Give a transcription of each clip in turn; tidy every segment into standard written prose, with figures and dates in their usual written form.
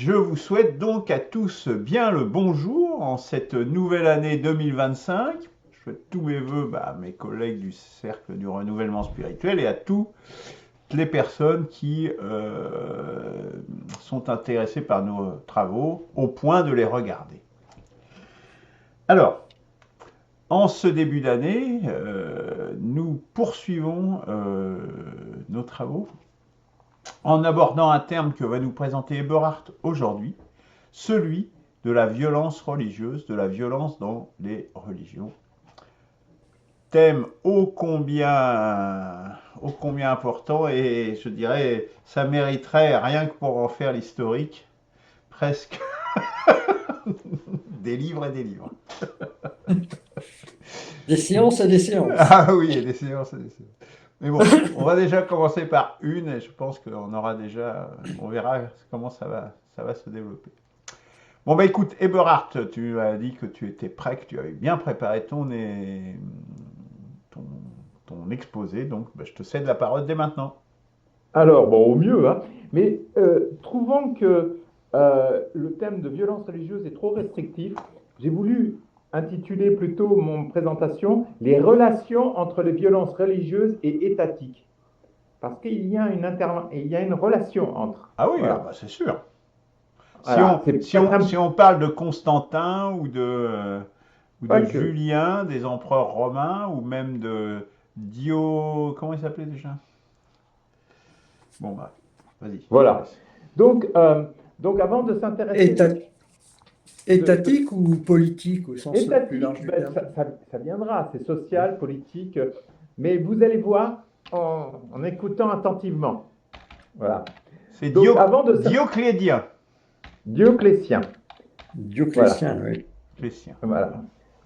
Je vous souhaite donc à tous bien le bonjour en cette nouvelle année 2025. Je souhaite tous mes voeux à mes collègues du Cercle du Renouvellement Spirituel et à toutes les personnes qui sont intéressées par nos travaux au point de les regarder. Alors, en ce début d'année, nous poursuivons nos travaux en abordant un terme que va nous présenter Eberhard aujourd'hui, celui de la violence religieuse, de la violence dans les religions. Thème ô combien important et je dirais ça mériterait, rien que pour en faire l'historique, presque des livres et des livres. Des séances et des séances. Ah oui, et des séances et des séances. Mais bon, on va déjà commencer par une et je pense qu'on aura déjà, on verra comment ça va se développer. Bon bah écoute, Eberhard, tu as dit que tu étais prêt, que tu avais bien préparé ton, ton exposé, donc bah, je te cède la parole dès maintenant. Alors, bon, au mieux, hein. Mais trouvant que le thème de violence religieuse est trop restrictif, j'ai voulu intituler plutôt mon présentation Les relations entre les violences religieuses et étatiques. Parce qu'il y a il y a une relation entre. Ah oui, ah Voilà. bah c'est sûr. Voilà. C'est peut-être Si on parle de Constantin ou pas de que. Julien, des empereurs romains, ou même de comment il s'appelait déjà? Bon bah, vas-y, je te Voilà. laisse. Donc, avant de s'intéresser Éta- de Étatique ou politique au sens le plus large étatique, du ben, terme? ça viendra, c'est social, politique, mais vous allez voir en écoutant attentivement. Voilà. C'est Donc, avant de Dioclédien. Dioclétien. Voilà. Dioclétien, oui. Clétien. Voilà.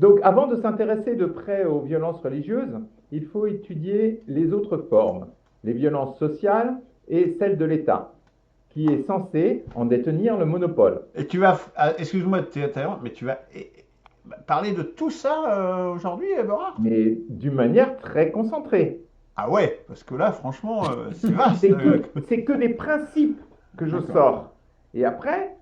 Donc, avant de s'intéresser de près aux violences religieuses, il faut étudier les autres formes, les violences sociales et celles de l'État, qui est censé en détenir le monopole. Et tu vas, excuse-moi de t'interrompre, mais tu vas parler de tout ça aujourd'hui, Eberhard? Mais d'une manière très concentrée. Ah ouais, parce que là, franchement, c'est vaste. C'est que des principes que je D'accord. sors. Et après,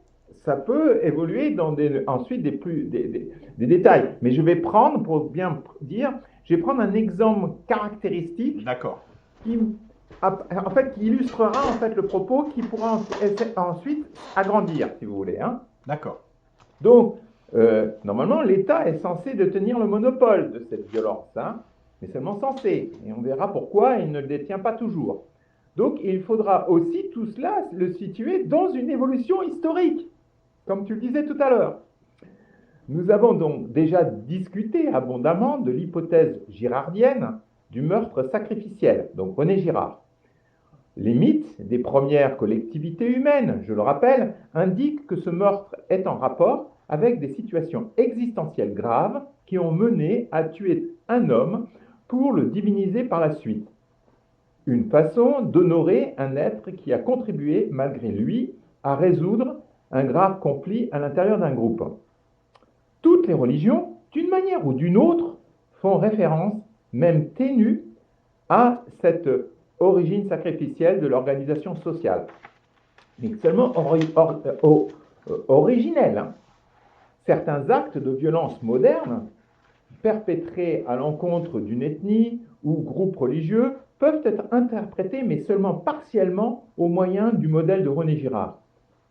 ça peut évoluer dans ensuite des détails. Mais je vais prendre, pour bien dire, je vais prendre un exemple caractéristique D'accord. qui, en fait, qui illustrera en fait, le propos qui pourra ensuite agrandir, si vous voulez. Hein. D'accord. Donc, normalement, l'État est censé détenir le monopole de cette violence, hein, mais seulement censé. Et on verra pourquoi il ne le détient pas toujours. Donc, il faudra aussi tout cela le situer dans une évolution historique, comme tu le disais tout à l'heure. Nous avons donc déjà discuté abondamment de l'hypothèse girardienne du meurtre sacrificiel, donc René Girard. Les mythes des premières collectivités humaines, je le rappelle, indiquent que ce meurtre est en rapport avec des situations existentielles graves qui ont mené à tuer un homme pour le diviniser par la suite. Une façon d'honorer un être qui a contribué, malgré lui, à résoudre un grave conflit à l'intérieur d'un groupe. Toutes les religions, d'une manière ou d'une autre, font référence, même ténue, à cette origine sacrificielle de l'organisation sociale, mais seulement originelle. Hein. Certains actes de violence moderne, perpétrés à l'encontre d'une ethnie ou groupe religieux, peuvent être interprétés, mais seulement partiellement, au moyen du modèle de René Girard.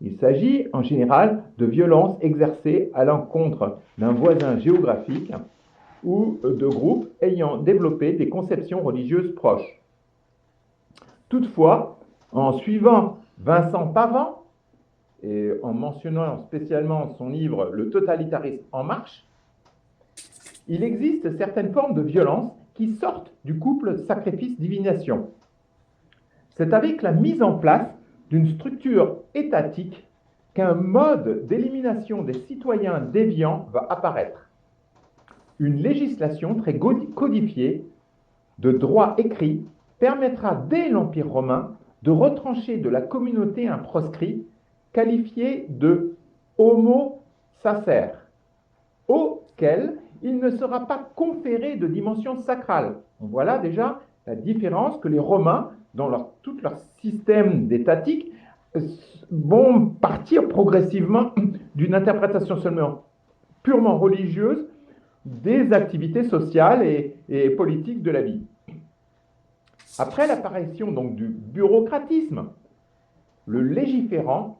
Il s'agit en général de violences exercées à l'encontre d'un voisin géographique ou de groupes ayant développé des conceptions religieuses proches. Toutefois, en suivant Vincent Pavant et en mentionnant spécialement son livre Le totalitarisme en marche, il existe certaines formes de violence qui sortent du couple sacrifice-divination. C'est avec la mise en place d'une structure étatique qu'un mode d'élimination des citoyens déviants va apparaître. Une législation très codifiée de droit écrit permettra dès l'Empire romain de retrancher de la communauté un proscrit qualifié de homo sacer, auquel il ne sera pas conféré de dimension sacrale. On voit là déjà la différence que les Romains, dans tout leur système d'étatique, vont partir progressivement d'une interprétation seulement purement religieuse des activités sociales et politiques de la vie. Après l'apparition donc du bureaucratisme, le légiférant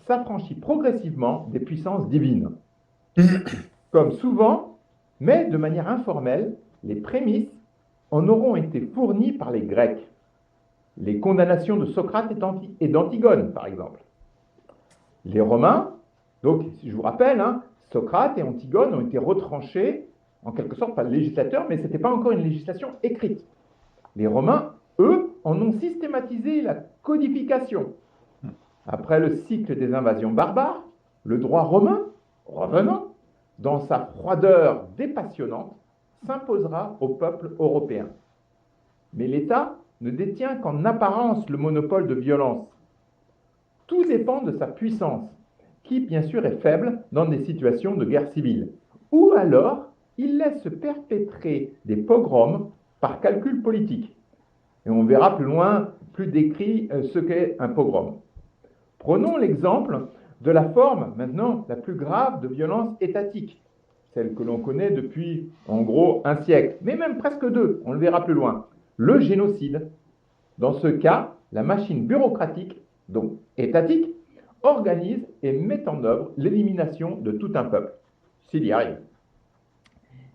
s'affranchit progressivement des puissances divines. Comme souvent, mais de manière informelle, les prémices en auront été fournies par les Grecs. Les condamnations de Socrate et d'Antigone, par exemple. Les Romains, donc je vous rappelle, Socrate et Antigone ont été retranchés, en quelque sorte par le législateur, mais ce n'était pas encore une législation écrite. Les Romains, eux, en ont systématisé la codification. Après le cycle des invasions barbares, le droit romain, revenant, dans sa froideur dépassionnante, s'imposera au peuple européen. Mais l'État ne détient qu'en apparence le monopole de violence. Tout dépend de sa puissance, qui bien sûr est faible dans des situations de guerre civile. Ou alors, il laisse perpétrer des pogroms par calcul politique. Et on verra plus loin, plus décrit ce qu'est un pogrom. Prenons l'exemple de la forme, maintenant, la plus grave de violence étatique, celle que l'on connaît depuis, en gros, un siècle, mais même presque deux, on le verra plus loin, le génocide. Dans ce cas, la machine bureaucratique, donc étatique, organise et met en œuvre l'élimination de tout un peuple, s'il y arrive.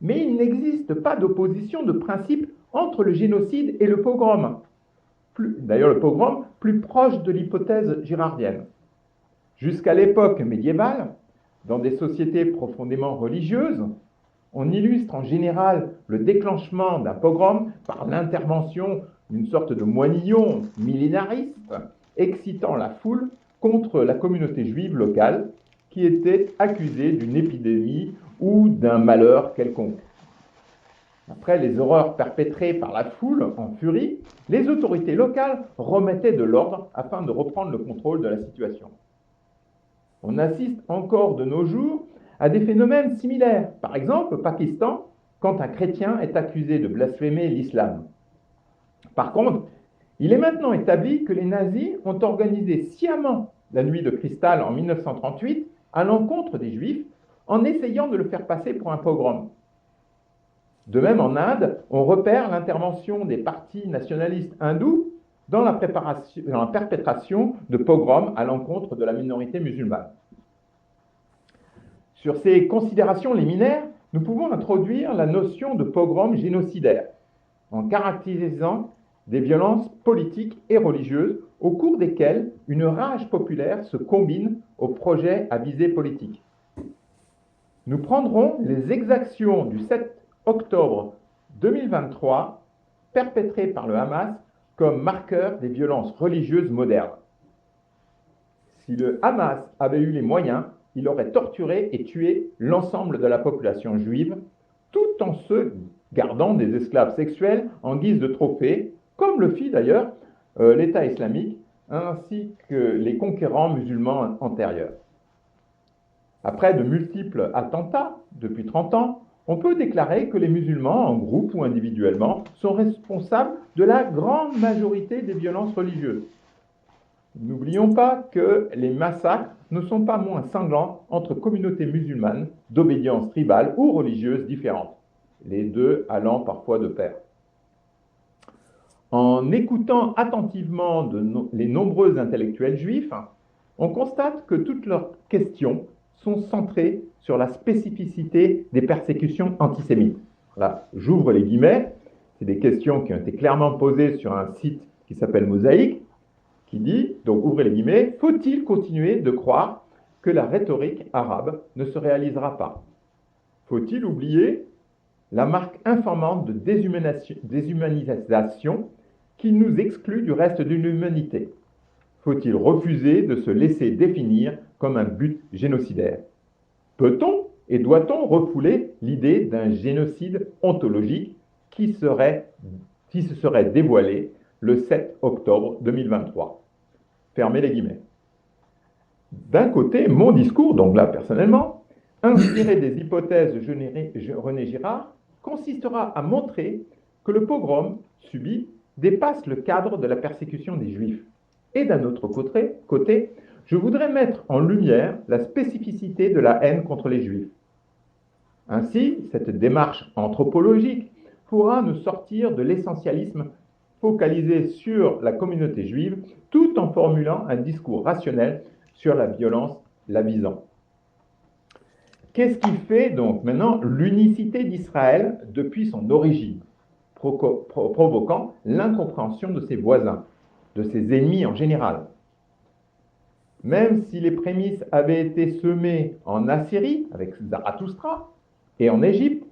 Mais il n'existe pas d'opposition de principe entre le génocide et le pogrom. D'ailleurs, le pogrom plus proche de l'hypothèse girardienne. Jusqu'à l'époque médiévale, dans des sociétés profondément religieuses, on illustre en général le déclenchement d'un pogrom par l'intervention d'une sorte de moinillon millénariste excitant la foule contre la communauté juive locale qui était accusée d'une épidémie ou d'un malheur quelconque. Après les horreurs perpétrées par la foule en furie, les autorités locales remettaient de l'ordre afin de reprendre le contrôle de la situation. On assiste encore de nos jours à des phénomènes similaires. Par exemple, au Pakistan, quand un chrétien est accusé de blasphémer l'islam. Par contre, il est maintenant établi que les nazis ont organisé sciemment la nuit de cristal en 1938 à l'encontre des Juifs en essayant de le faire passer pour un pogrom. De même, en Inde, on repère l'intervention des partis nationalistes hindous dans la perpétration de pogroms à l'encontre de la minorité musulmane. Sur ces considérations liminaires, nous pouvons introduire la notion de pogrom génocidaire, en caractérisant des violences politiques et religieuses au cours desquelles une rage populaire se combine aux projets à visée politique. Nous prendrons les exactions du 7 octobre 2023 perpétrées par le Hamas comme marqueur des violences religieuses modernes. Si le Hamas avait eu les moyens, il aurait torturé et tué l'ensemble de la population juive, tout en se gardant des esclaves sexuels en guise de trophées, comme le fit d'ailleurs l'État islamique, ainsi que les conquérants musulmans antérieurs. Après de multiples attentats depuis 30 ans, on peut déclarer que les musulmans, en groupe ou individuellement, sont responsables de la grande majorité des violences religieuses. N'oublions pas que les massacres ne sont pas moins sanglants entre communautés musulmanes d'obédience tribale ou religieuse différentes, les deux allant parfois de pair. En écoutant attentivement les nombreux intellectuels juifs, on constate que toutes leurs questions sont centrées sur la spécificité des persécutions antisémites. Là, j'ouvre les guillemets, c'est des questions qui ont été clairement posées sur un site qui s'appelle Mosaïque, qui dit, donc ouvrez les guillemets, faut-il continuer de croire que la rhétorique arabe ne se réalisera pas? Faut-il oublier la marque infamante de déshumanisation qui nous exclut du reste de l'humanité? Faut-il refuser de se laisser définir comme un but génocidaire? Peut-on et doit-on refouler l'idée d'un génocide ontologique qui se serait dévoilé le 7 octobre 2023? Fermez les guillemets. D'un côté, mon discours, donc là personnellement, inspiré des hypothèses de René Girard, consistera à montrer que le pogrom subi dépasse le cadre de la persécution des Juifs Et d'un autre côté, je voudrais mettre en lumière la spécificité de la haine contre les Juifs. Ainsi, cette démarche anthropologique pourra nous sortir de l'essentialisme focalisé sur la communauté juive, tout en formulant un discours rationnel sur la violence la visant. Qu'est-ce qui fait donc maintenant l'unicité d'Israël depuis son origine, provoquant l'incompréhension de ses voisins, de ses ennemis en général? Même si les prémices avaient été semées en Assyrie, avec Zarathustra, et en Égypte,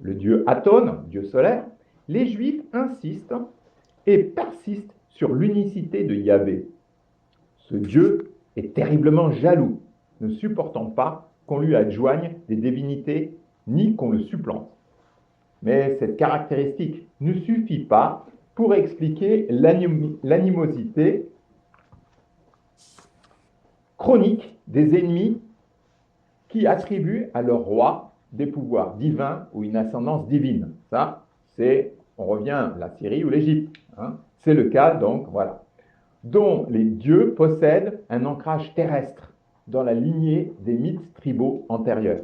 le dieu Aton, dieu solaire, les Juifs insistent et persistent sur l'unicité de Yahvé. Ce dieu est terriblement jaloux, ne supportant pas qu'on lui adjoigne des divinités ni qu'on le supplante. Mais cette caractéristique ne suffit pas pour expliquer l'animosité chronique des ennemis qui attribuent à leur roi des pouvoirs divins ou une ascendance divine. Ça, on revient à la Syrie ou l'Égypte. C'est le cas, donc, voilà, dont les dieux possèdent un ancrage terrestre dans la lignée des mythes tribaux antérieurs.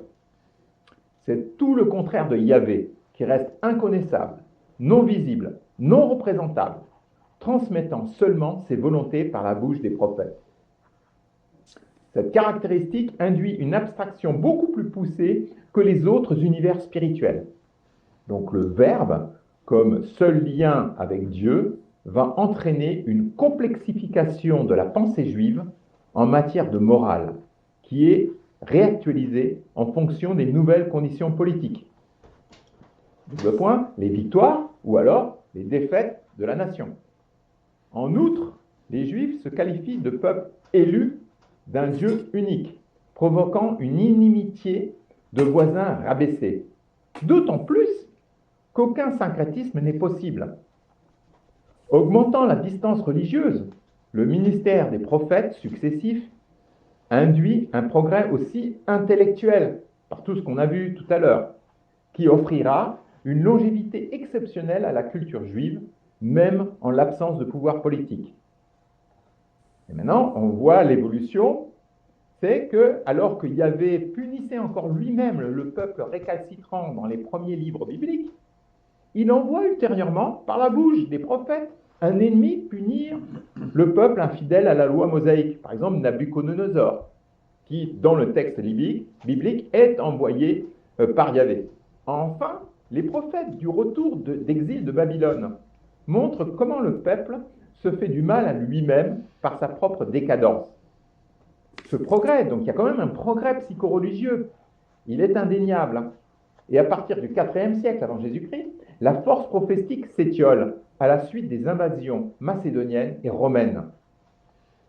C'est tout le contraire de Yahvé, qui reste inconnaissable, non visible, non représentable, transmettant seulement ses volontés par la bouche des prophètes. Cette caractéristique induit une abstraction beaucoup plus poussée que les autres univers spirituels. Donc le Verbe, comme seul lien avec Dieu, va entraîner une complexification de la pensée juive en matière de morale, qui est réactualisée en fonction des nouvelles conditions politiques. Double point, les victoires ou alors les défaites de la nation. En outre, les Juifs se qualifient de peuple élu d'un Dieu unique, provoquant une inimitié de voisins rabaissés. D'autant plus qu'aucun syncrétisme n'est possible. Augmentant la distance religieuse, le ministère des prophètes successifs induit un progrès aussi intellectuel, par tout ce qu'on a vu tout à l'heure, qui offrira une longévité exceptionnelle à la culture juive, même en l'absence de pouvoir politique. Et maintenant, on voit l'évolution, c'est que, alors que Yahvé punissait encore lui-même le peuple récalcitrant dans les premiers livres bibliques, il envoie ultérieurement, par la bouche des prophètes, un ennemi punir le peuple infidèle à la loi mosaïque, par exemple Nabuchodonosor, qui, dans le texte biblique, est envoyé par Yahvé. Enfin, les prophètes du retour d'exil de Babylone montrent comment le peuple se fait du mal à lui-même par sa propre décadence. Ce progrès, donc il y a quand même un progrès psychoreligieux, il est indéniable. Et à partir du IVe siècle avant Jésus-Christ, la force prophétique s'étiole à la suite des invasions macédoniennes et romaines.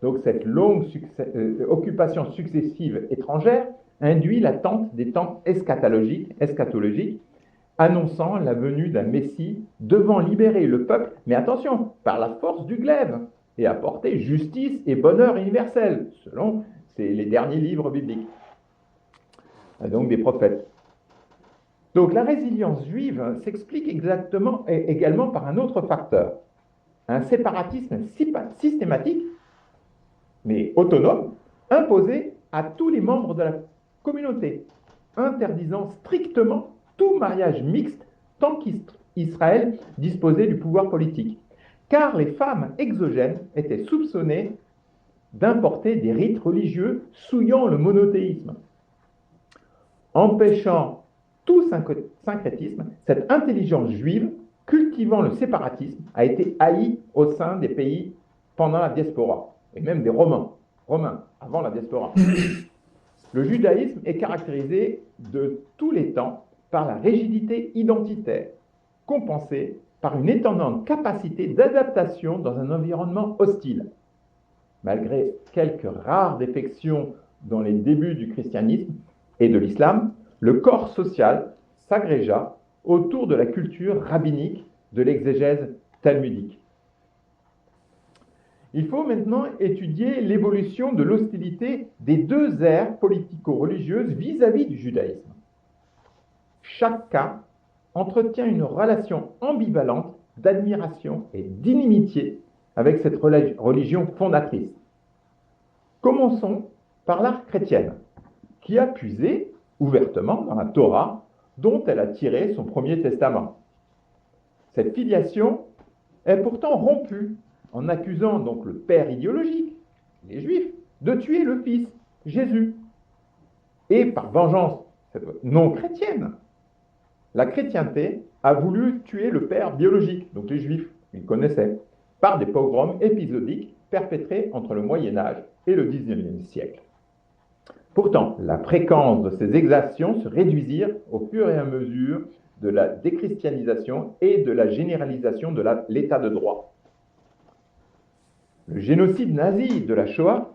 Donc cette longue occupation successive étrangère induit l'attente des temps eschatologiques, annonçant la venue d'un Messie devant libérer le peuple, mais attention, par la force du glaive, et apporter justice et bonheur universel, selon les derniers livres bibliques, donc des prophètes. Donc la résilience juive s'explique également par un autre facteur, un séparatisme systématique, mais autonome, imposé à tous les membres de la communauté, interdisant strictement tout mariage mixte tant qu'Israël disposait du pouvoir politique, car les femmes exogènes étaient soupçonnées d'importer des rites religieux souillant le monothéisme. Empêchant tout syncrétisme, cette intelligence juive, cultivant le séparatisme, a été haïe au sein des pays pendant la diaspora, et même des Romains avant la diaspora. Le judaïsme est caractérisé de tous les temps par la rigidité identitaire, compensée par une étonnante capacité d'adaptation dans un environnement hostile. Malgré quelques rares défections dans les débuts du christianisme et de l'islam, le corps social s'agrégea autour de la culture rabbinique de l'exégèse talmudique. Il faut maintenant étudier l'évolution de l'hostilité des deux aires politico-religieuses vis-à-vis du judaïsme. Chaque cas entretient une relation ambivalente d'admiration et d'inimitié avec cette religion fondatrice. Commençons par l'art chrétienne, qui a puisé ouvertement dans la Torah, dont elle a tiré son premier testament. Cette filiation est pourtant rompue en accusant donc le père idéologique, les Juifs, de tuer le fils, Jésus. Et par vengeance non chrétienne, la chrétienté a voulu tuer le père biologique, donc les Juifs, ils connaissaient, par des pogroms épisodiques perpétrés entre le Moyen-Âge et le XIXe siècle. Pourtant, la fréquence de ces exactions se réduisirent au fur et à mesure de la déchristianisation et de la généralisation de l'état de droit. Le génocide nazi de la Shoah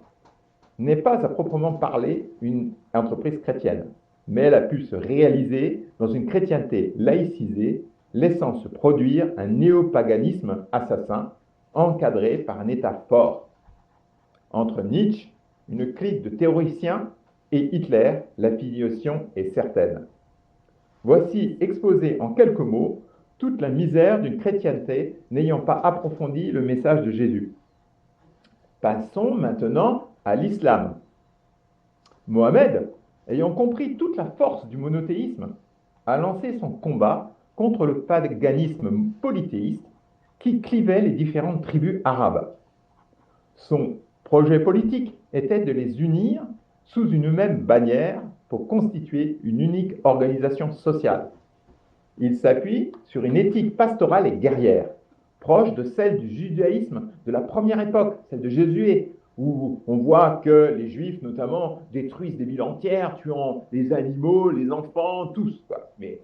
n'est pas à proprement parler une entreprise chrétienne, mais elle a pu se réaliser dans une chrétienté laïcisée, laissant se produire un néopaganisme assassin, encadré par un État fort. Entre Nietzsche, une clique de théoriciens, et Hitler, la filiation est certaine. Voici exposé en quelques mots toute la misère d'une chrétienté n'ayant pas approfondi le message de Jésus. Passons maintenant à l'islam. Mohamed, ayant compris toute la force du monothéisme, a lancé son combat contre le paganisme polythéiste qui clivait les différentes tribus arabes. Son projet politique était de les unir sous une même bannière pour constituer une unique organisation sociale. Il s'appuie sur une éthique pastorale et guerrière, proche de celle du judaïsme de la première époque, celle de Josué, où on voit que les Juifs, notamment, détruisent des villes entières, tuant les animaux, les enfants, tous. Mais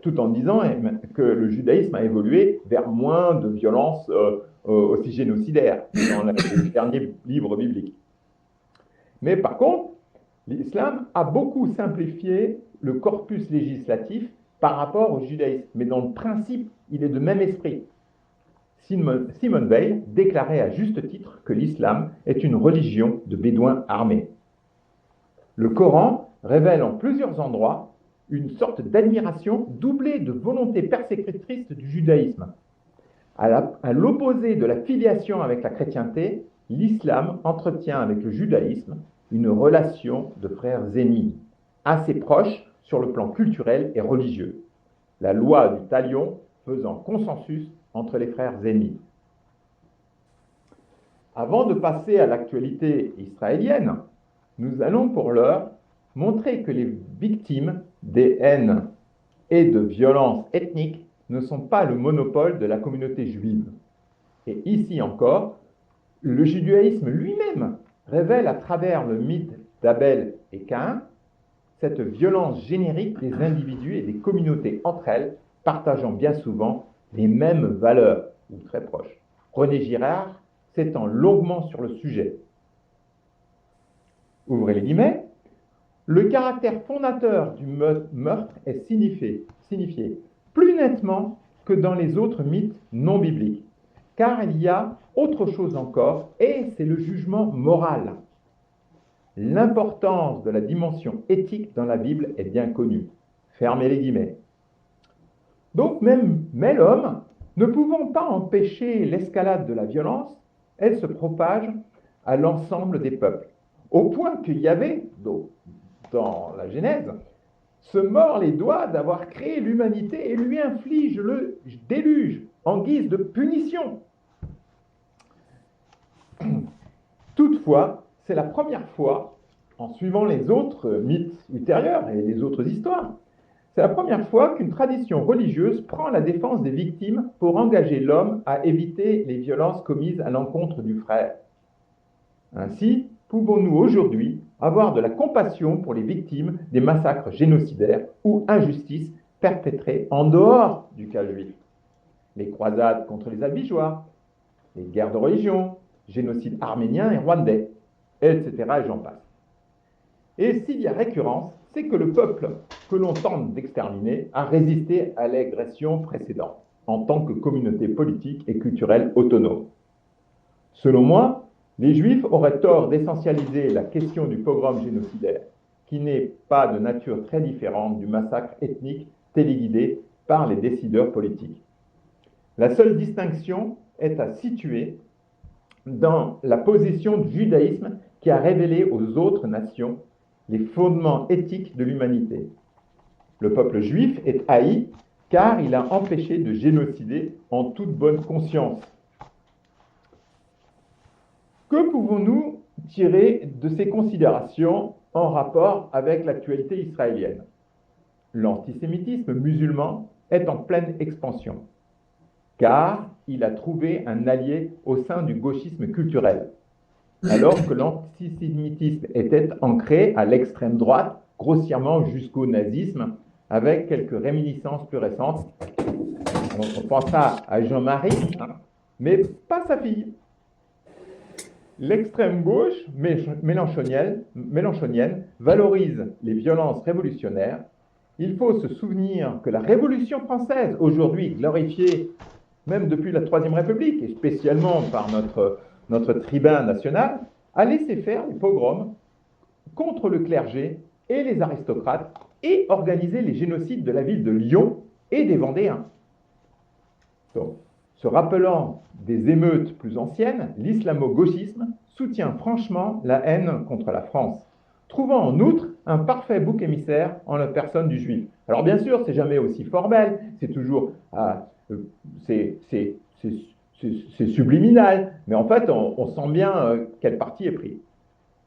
tout en disant que le judaïsme a évolué vers moins de violence aussi génocidaire dans les derniers livres bibliques. Mais par contre, l'islam a beaucoup simplifié le corpus législatif par rapport au judaïsme. Mais dans le principe, il est de même esprit. Simone Veil déclarait à juste titre que l'islam est une religion de bédouins armés. Le Coran révèle en plusieurs endroits une sorte d'admiration doublée de volonté persécutrice du judaïsme. À l'opposé de la filiation avec la chrétienté, l'islam entretient avec le judaïsme une relation de frères ennemis, assez proche sur le plan culturel et religieux. La loi du talion faisant consensus entre les frères ennemis. Avant de passer à l'actualité israélienne, nous allons pour l'heure montrer que les victimes des haines et de violences ethniques ne sont pas le monopole de la communauté juive. Et ici encore, le judaïsme lui-même révèle à travers le mythe d'Abel et Caïn cette violence générique des individus et des communautés entre elles, partageant bien souvent les mêmes valeurs, ou très proches. René Girard s'étend longuement sur le sujet. Ouvrez les guillemets. Le caractère fondateur du meurtre est signifié plus nettement que dans les autres mythes non bibliques, car il y a autre chose encore, et c'est le jugement moral. L'importance de la dimension éthique dans la Bible est bien connue. Fermez les guillemets. Donc mais l'homme, ne pouvant pas empêcher l'escalade de la violence, elle se propage à l'ensemble des peuples, au point qu'il y avait, dans la Genèse, se mord les doigts d'avoir créé l'humanité et lui inflige le déluge en guise de punition. Toutefois, c'est la première fois, en suivant les autres mythes ultérieurs et les autres histoires, c'est la première fois qu'une tradition religieuse prend la défense des victimes pour engager l'homme à éviter les violences commises à l'encontre du frère. Ainsi, pouvons-nous aujourd'hui avoir de la compassion pour les victimes des massacres génocidaires ou injustices perpétrées en dehors du cas juif. Les croisades contre les Albigeois, les guerres de religion, génocide arménien et rwandais, etc. et j'en passe. Et s'il y a récurrence, c'est que le peuple que l'on tente d'exterminer a résisté à l'agression précédente, en tant que communauté politique et culturelle autonome. Selon moi, les Juifs auraient tort d'essentialiser la question du pogrom génocidaire, qui n'est pas de nature très différente du massacre ethnique téléguidé par les décideurs politiques. La seule distinction est à situer dans la position du judaïsme qui a révélé aux autres nations les fondements éthiques de l'humanité. Le peuple juif est haï car il a empêché de génocider en toute bonne conscience. Que pouvons-nous tirer de ces considérations en rapport avec l'actualité israélienne? L'antisémitisme musulman est en pleine expansion, car il a trouvé un allié au sein du gauchisme culturel, alors que l'antisémitisme était ancré à l'extrême droite, grossièrement jusqu'au nazisme, avec quelques réminiscences plus récentes. On pensera à Jean-Marie, mais pas sa fille. L'extrême gauche mélanchonienne valorise les violences révolutionnaires. Il faut se souvenir que la Révolution française, aujourd'hui glorifiée même depuis la Troisième République, et spécialement par notre tribun national, a laissé faire les pogroms contre le clergé et les aristocrates et organisé les génocides de la ville de Lyon et des Vendéens. Donc, se rappelant des émeutes plus anciennes, l'islamo-gauchisme soutient franchement la haine contre la France, trouvant en outre un parfait bouc émissaire en la personne du juif. Alors bien sûr, c'est jamais aussi formel, c'est toujours c'est subliminal, mais en fait, on sent bien quel parti est pris.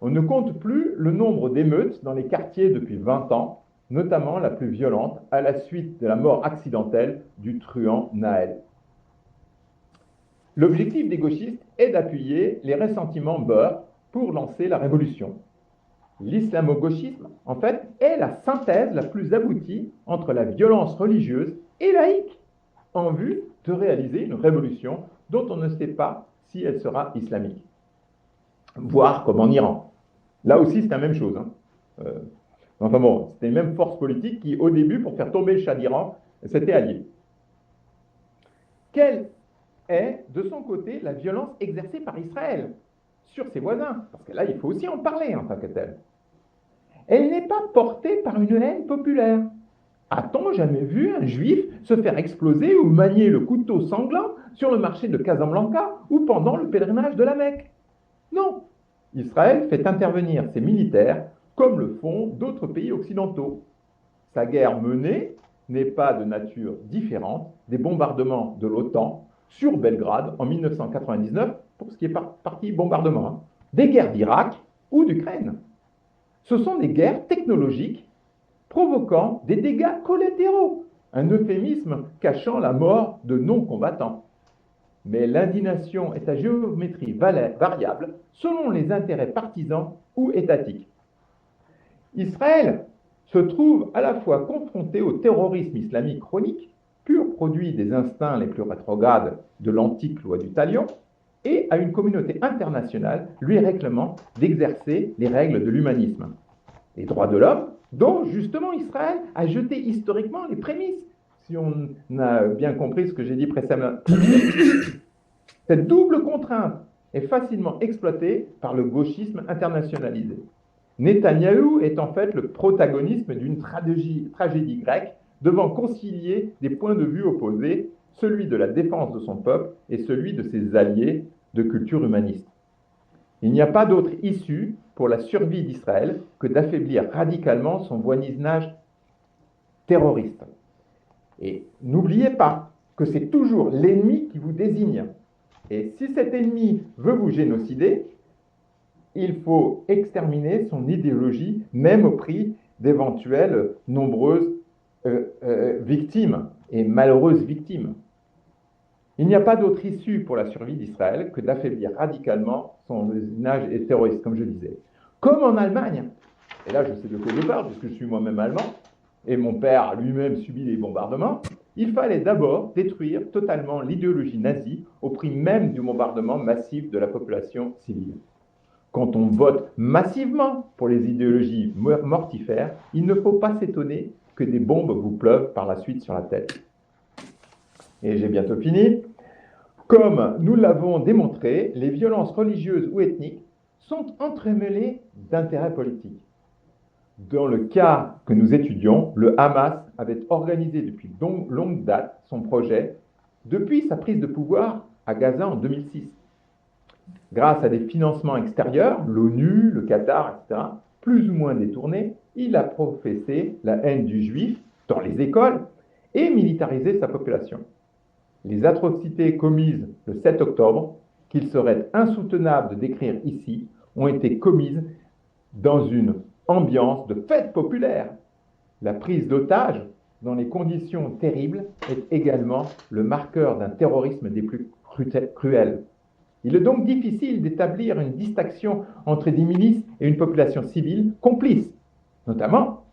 On ne compte plus le nombre d'émeutes dans les quartiers depuis 20 ans, notamment la plus violente à la suite de la mort accidentelle du truand Naël. L'objectif des gauchistes est d'appuyer les ressentiments beurs pour lancer la révolution. L'islamo-gauchisme, en fait, est la synthèse la plus aboutie entre la violence religieuse et laïque, en vue de réaliser une révolution dont on ne sait pas si elle sera islamique. Voire comme en Iran. Là aussi, c'est la même chose. Enfin bon, c'était les mêmes forces politiques qui, au début, pour faire tomber le Shah d'Iran, s'étaient alliées. Quelle est, de son côté, la violence exercée par Israël sur ses voisins? Parce que là, il faut aussi en parler en tant que tel. Elle n'est pas portée par une haine populaire. A-t-on jamais vu un juif se faire exploser ou manier le couteau sanglant sur le marché de Casablanca ou pendant le pèlerinage de la Mecque? Non. Israël fait intervenir ses militaires comme le font d'autres pays occidentaux. Sa guerre menée n'est pas de nature différente des bombardements de l'OTAN sur Belgrade en 1999, pour ce qui est partie bombardement, des guerres d'Irak ou d'Ukraine. Ce sont des guerres technologiques provoquant des dégâts collatéraux, un euphémisme cachant la mort de non-combattants. Mais l'indignation est à géométrie variable selon les intérêts partisans ou étatiques. Israël se trouve à la fois confronté au terrorisme islamique chronique, pur produit des instincts les plus rétrogrades de l'antique loi du talion, et à une communauté internationale lui réclamant d'exercer les règles de l'humanisme. Les droits de l'homme, dont justement Israël a jeté historiquement les prémices, si on a bien compris ce que j'ai dit précédemment. Cette double contrainte est facilement exploitée par le gauchisme internationalisé. Netanyahou est en fait le protagoniste d'une tragédie grecque devant concilier des points de vue opposés, celui de la défense de son peuple et celui de ses alliés de culture humaniste. Il n'y a pas d'autre issue pour la survie d'Israël que d'affaiblir radicalement son voisinage terroriste. Et n'oubliez pas que c'est toujours l'ennemi qui vous désigne. Et si cet ennemi veut vous génocider, il faut exterminer son idéologie, même au prix d'éventuelles nombreuses victimes et malheureuses victimes. Il n'y a pas d'autre issue pour la survie d'Israël que d'affaiblir radicalement son voisinage terroriste, comme je disais. Comme en Allemagne, et là je sais de quoi je parle, puisque je suis moi-même allemand, et mon père a lui-même subi les bombardements, il fallait d'abord détruire totalement l'idéologie nazie au prix même du bombardement massif de la population civile. Quand on vote massivement pour les idéologies mortifères, il ne faut pas s'étonner que des bombes vous pleuvent par la suite sur la tête. Et j'ai bientôt fini. Comme nous l'avons démontré, les violences religieuses ou ethniques sont entremêlées d'intérêts politiques. Dans le cas que nous étudions, le Hamas avait organisé depuis longue date son projet depuis sa prise de pouvoir à Gaza en 2006. Grâce à des financements extérieurs, l'ONU, le Qatar, etc., plus ou moins détournés, il a professé la haine du juif dans les écoles et militarisé sa population. Les atrocités commises le 7 octobre, qu'il serait insoutenable de décrire ici, ont été commises dans une ambiance de fête populaire. La prise d'otages dans les conditions terribles est également le marqueur d'un terrorisme des plus cruels. Il est donc difficile d'établir une distinction entre des milices et une population civile complice. Notamment,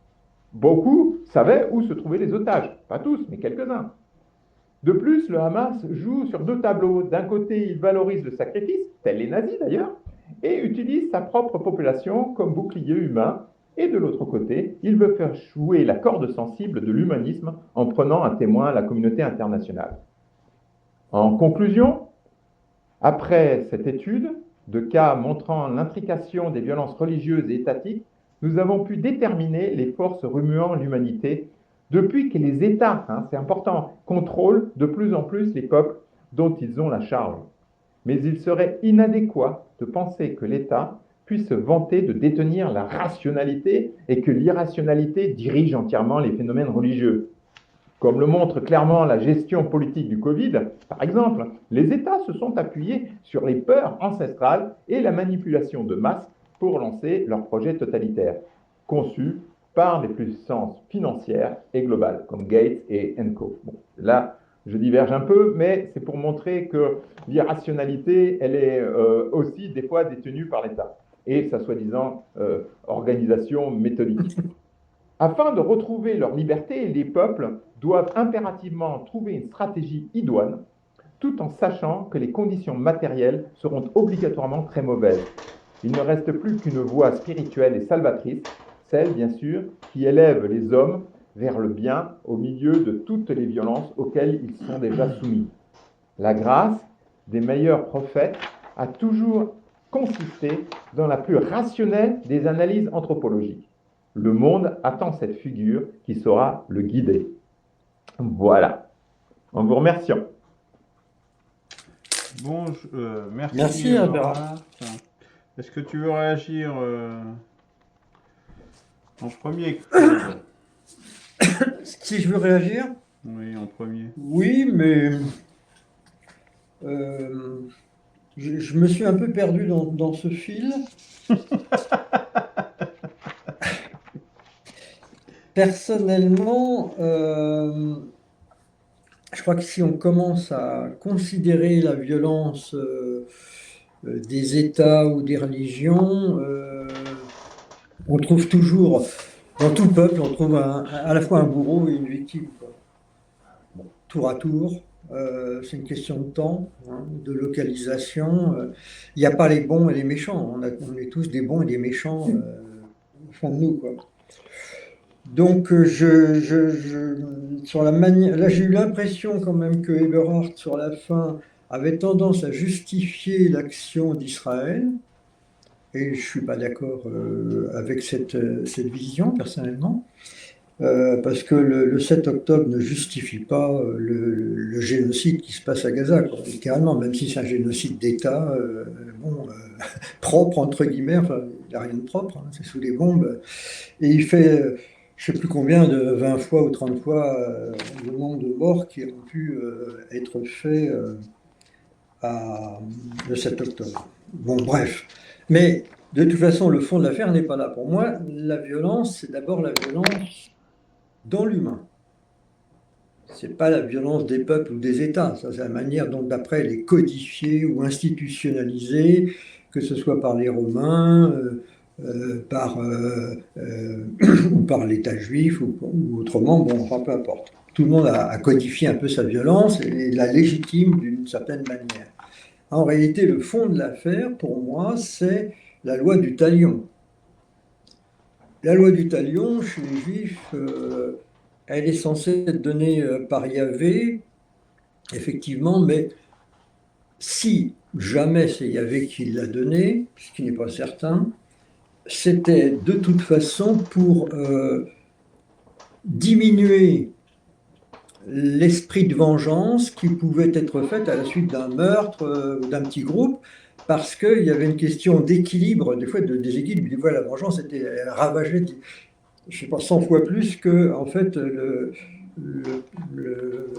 beaucoup savaient où se trouvaient les otages. Pas tous, mais quelques-uns. De plus, le Hamas joue sur deux tableaux. D'un côté, il valorise le sacrifice, tel les nazis d'ailleurs, et utilise sa propre population comme bouclier humain. Et de l'autre côté, il veut faire jouer la corde sensible de l'humanisme en prenant à témoin la communauté internationale. En conclusion, après cette étude de cas montrant l'intrication des violences religieuses et étatiques, nous avons pu déterminer les forces remuant l'humanité depuis que les États, c'est important, contrôlent de plus en plus les peuples dont ils ont la charge. Mais il serait inadéquat de penser que l'État puisse se vanter de détenir la rationalité et que l'irrationalité dirige entièrement les phénomènes religieux. Comme le montre clairement la gestion politique du Covid, par exemple, les États se sont appuyés sur les peurs ancestrales et la manipulation de masse pour lancer leurs projets totalitaires, conçus par des puissances financières et globales, comme Gates et Co. Bon, là, je diverge un peu, mais c'est pour montrer que l'irrationalité, elle est aussi des fois détenue par l'État et sa soi-disant organisation méthodique. Afin de retrouver leur liberté, les peuples doivent impérativement trouver une stratégie idoine, tout en sachant que les conditions matérielles seront obligatoirement très mauvaises. Il ne reste plus qu'une voie spirituelle et salvatrice, celle, bien sûr, qui élève les hommes vers le bien au milieu de toutes les violences auxquelles ils sont déjà soumis. La grâce des meilleurs prophètes a toujours consisté dans la plus rationnelle des analyses anthropologiques. Le monde attend cette figure qui saura le guider. Voilà. En vous remerciant. Bon, merci. Merci, Albert. Est-ce que tu veux réagir en premier? Si je veux réagir? Oui, en premier. Oui, mais je me suis un peu perdu dans ce fil. Personnellement, je crois que si on commence à considérer la violence des États ou des religions, on trouve toujours, dans tout peuple, on trouve à la fois un bourreau et une victime, quoi. Bon, tour à tour, c'est une question de temps, de localisation. Il n'y a pas les bons et les méchants. On est tous des bons et des méchants au fond de nous, quoi. Donc, sur la manière, là, j'ai eu l'impression quand même que Eberhard, sur la fin, avait tendance à justifier l'action d'Israël, et je ne suis pas d'accord avec cette vision, personnellement, parce que le 7 octobre ne justifie pas le génocide qui se passe à Gaza, quoi, littéralement, même si c'est un génocide d'État, propre, entre guillemets, enfin, il n'y a rien de propre, c'est sous les bombes, et il fait... je ne sais plus combien, de 20 fois ou 30 fois le nombre de morts qui ont pu être faits le 7 octobre. Bon, bref. Mais de toute façon, le fond de l'affaire n'est pas là. Pour moi, la violence, c'est d'abord la violence dans l'humain. Ce n'est pas la violence des peuples ou des États. Ça, c'est la manière dont, d'après, elle est codifiée ou institutionnalisée, que ce soit par les Romains, ou par l'État juif ou autrement, bon, enfin, peu importe. Tout le monde a codifié un peu sa violence et la légitime d'une certaine manière. En réalité, le fond de l'affaire, pour moi, c'est la loi du talion. La loi du talion, chez les Juifs, elle est censée être donnée par Yahvé, effectivement, mais si jamais c'est Yahvé qui l'a donnée, ce qui n'est pas certain, c'était de toute façon pour diminuer l'esprit de vengeance qui pouvait être fait à la suite d'un meurtre d'un petit groupe, parce qu'il y avait une question d'équilibre, des fois de déséquilibre. Des fois, la vengeance était ravagée, je ne sais pas, 100 fois plus que, en fait,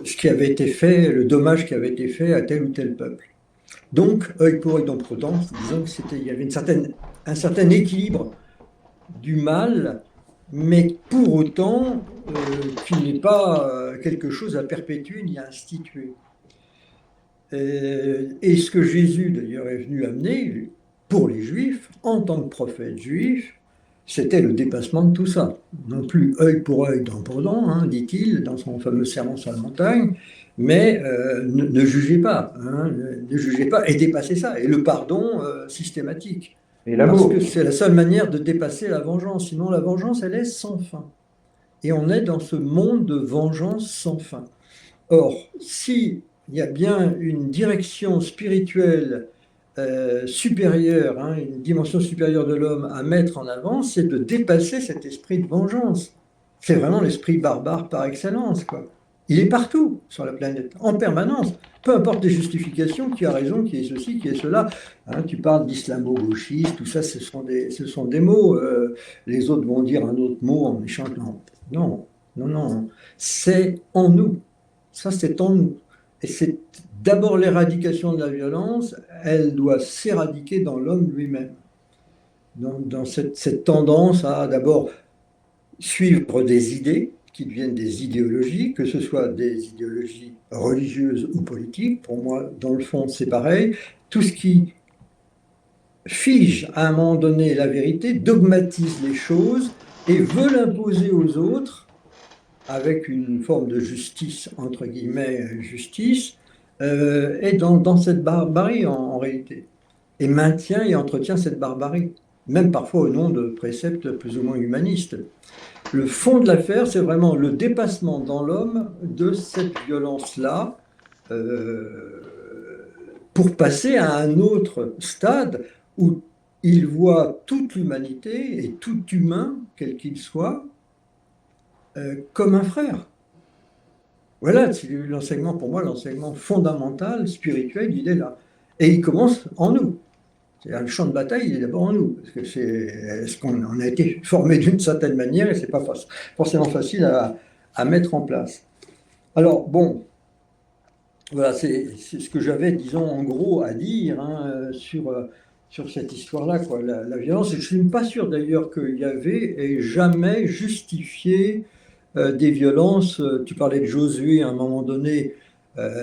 ce qui avait été fait, le dommage qui avait été fait à tel ou tel peuple. Donc, œil pour œil, dent pour dent, disons qu'il y avait un certain équilibre du mal, mais pour autant qu'il n'est pas quelque chose à perpétuer ni à instituer. Et ce que Jésus, d'ailleurs, est venu amener pour les Juifs, en tant que prophète juif, c'était le dépassement de tout ça. Non plus œil pour œil, dent pour dent, hein, dit-il dans son fameux sermon sur la montagne, mais ne jugez pas, hein, ne jugez pas et dépassez ça. Et le pardon systématique. Et Parce l'amour. que c'est la seule manière de dépasser la vengeance. Sinon, la vengeance, elle est sans fin. Et on est dans ce monde de vengeance sans fin. Or, s'il y a bien une direction spirituelle supérieure, hein, une dimension supérieure de l'homme à mettre en avant, c'est de dépasser cet esprit de vengeance. C'est vraiment l'esprit barbare par excellence, quoi. Il est partout sur la planète, en permanence. Peu importe les justifications, qui a raison, qui est ceci, qui est cela. Hein, tu parles d'islamo-gauchiste, tout ça, ce sont des mots. Les autres vont dire un autre mot en méchant. Non, non, non. C'est en nous. Ça, c'est en nous. Et c'est d'abord l'éradication de la violence, elle doit s'éradiquer dans l'homme lui-même. Dans cette tendance à d'abord suivre des idées qui deviennent des idéologies, que ce soit des idéologies religieuses ou politiques. Pour moi, dans le fond, c'est pareil. Tout ce qui fige à un moment donné la vérité, dogmatise les choses et veut l'imposer aux autres avec une forme de justice, entre guillemets, justice, est dans cette barbarie en réalité, et maintient et entretient cette barbarie, même parfois au nom de préceptes plus ou moins humanistes. Le fond de l'affaire, c'est vraiment le dépassement dans l'homme de cette violence-là, pour passer à un autre stade où il voit toute l'humanité et tout humain, quel qu'il soit, comme un frère. Voilà, c'est l'enseignement, pour moi, l'enseignement fondamental, spirituel, il est là. Et il commence en nous. Le champ de bataille, il est d'abord en nous. Parce que est-ce qu'on a été formé d'une certaine manière et ce n'est pas forcément facile à mettre en place. Alors, bon, voilà, c'est ce que j'avais, disons, en gros, à dire hein, sur cette histoire-là, quoi. La violence, je ne suis pas sûr d'ailleurs qu'il y avait et jamais justifié des violences. Tu parlais de Josué à un moment donné.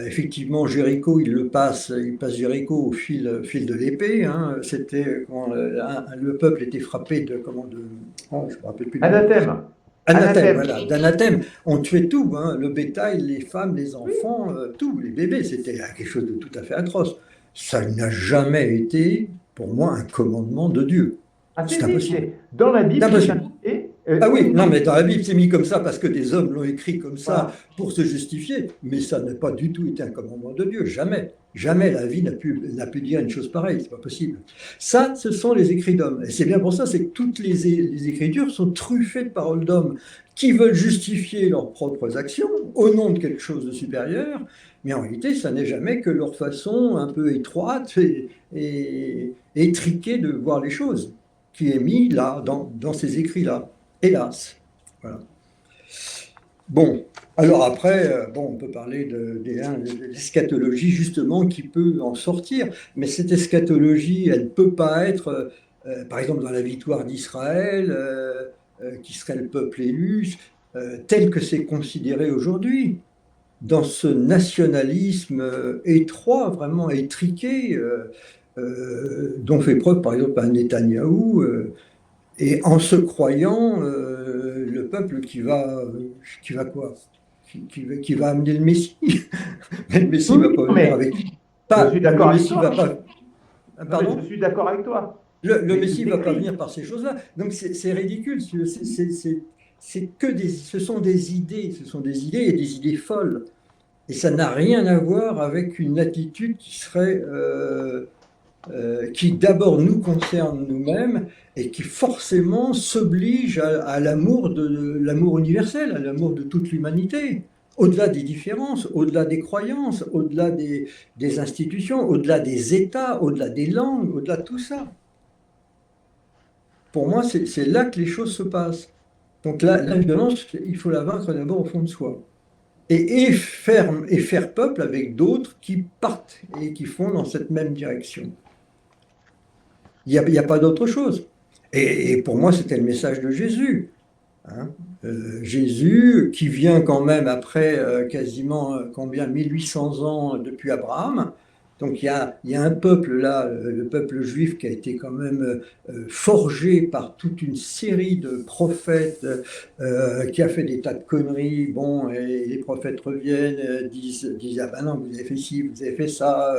Effectivement, Jéricho, il passe Jéricho au fil de l'épée. Hein. C'était quand le peuple était frappé de je me rappelle plus. Anathème. Anathème, voilà, d'anathème. On tuait tout, hein, le bétail, les femmes, les enfants, tout, les bébés. C'était quelque chose de tout à fait atroce. Ça n'a jamais été, pour moi, un commandement de Dieu. C'est impossible. Dans la Bible, ah oui, non, mais dans la Bible, c'est mis comme ça parce que des hommes l'ont écrit comme ça pour se justifier, mais ça n'a pas du tout été un commandement de Dieu, jamais. Jamais la vie n'a pu dire une chose pareille, c'est pas possible. Ça, ce sont les écrits d'hommes. Et c'est bien pour ça, c'est que toutes les écritures sont truffées de paroles d'hommes qui veulent justifier leurs propres actions au nom de quelque chose de supérieur, mais en réalité, ça n'est jamais que leur façon un peu étroite et étriquée de voir les choses, qui est mis là, dans ces écrits-là. Hélas. Voilà. Bon, alors après, on peut parler de l'eschatologie justement qui peut en sortir, mais cette eschatologie, elle ne peut pas être, par exemple dans la victoire d'Israël, qui serait le peuple élu, tel que c'est considéré aujourd'hui, dans ce nationalisme étroit, vraiment étriqué, dont fait preuve par exemple un Netanyahou, et en se croyant le peuple qui va quoi, qui va amener le Messie. Mais le Messie ne va pas venir avec. Je suis d'accord avec toi. Pardon ? Je suis d'accord avec toi. Le Messie ne va pas venir par ces choses-là. Donc c'est ridicule. Ce sont des idées et des idées folles. Et ça n'a rien à voir avec une attitude qui serait qui d'abord nous concerne nous-mêmes et qui forcément s'oblige à l'amour universel, à l'amour de toute l'humanité. au-delà des différences, au-delà des croyances, au-delà des institutions, au-delà des États, au-delà des langues, au-delà de tout ça. Pour moi, c'est là que les choses se passent. Donc là, la violence, il faut la vaincre d'abord au fond de soi. Et faire peuple avec d'autres qui partent et qui font dans cette même direction. Il y a pas d'autre chose. Et pour moi, c'était le message de Jésus. Hein. Jésus, qui vient quand même après quasiment combien, 1800 ans depuis Abraham. Donc il y a un peuple là, le peuple juif, qui a été quand même forgé par toute une série de prophètes, qui a fait des tas de conneries. Bon, et les prophètes reviennent, disent ah ben non, vous avez fait ci, vous avez fait ça.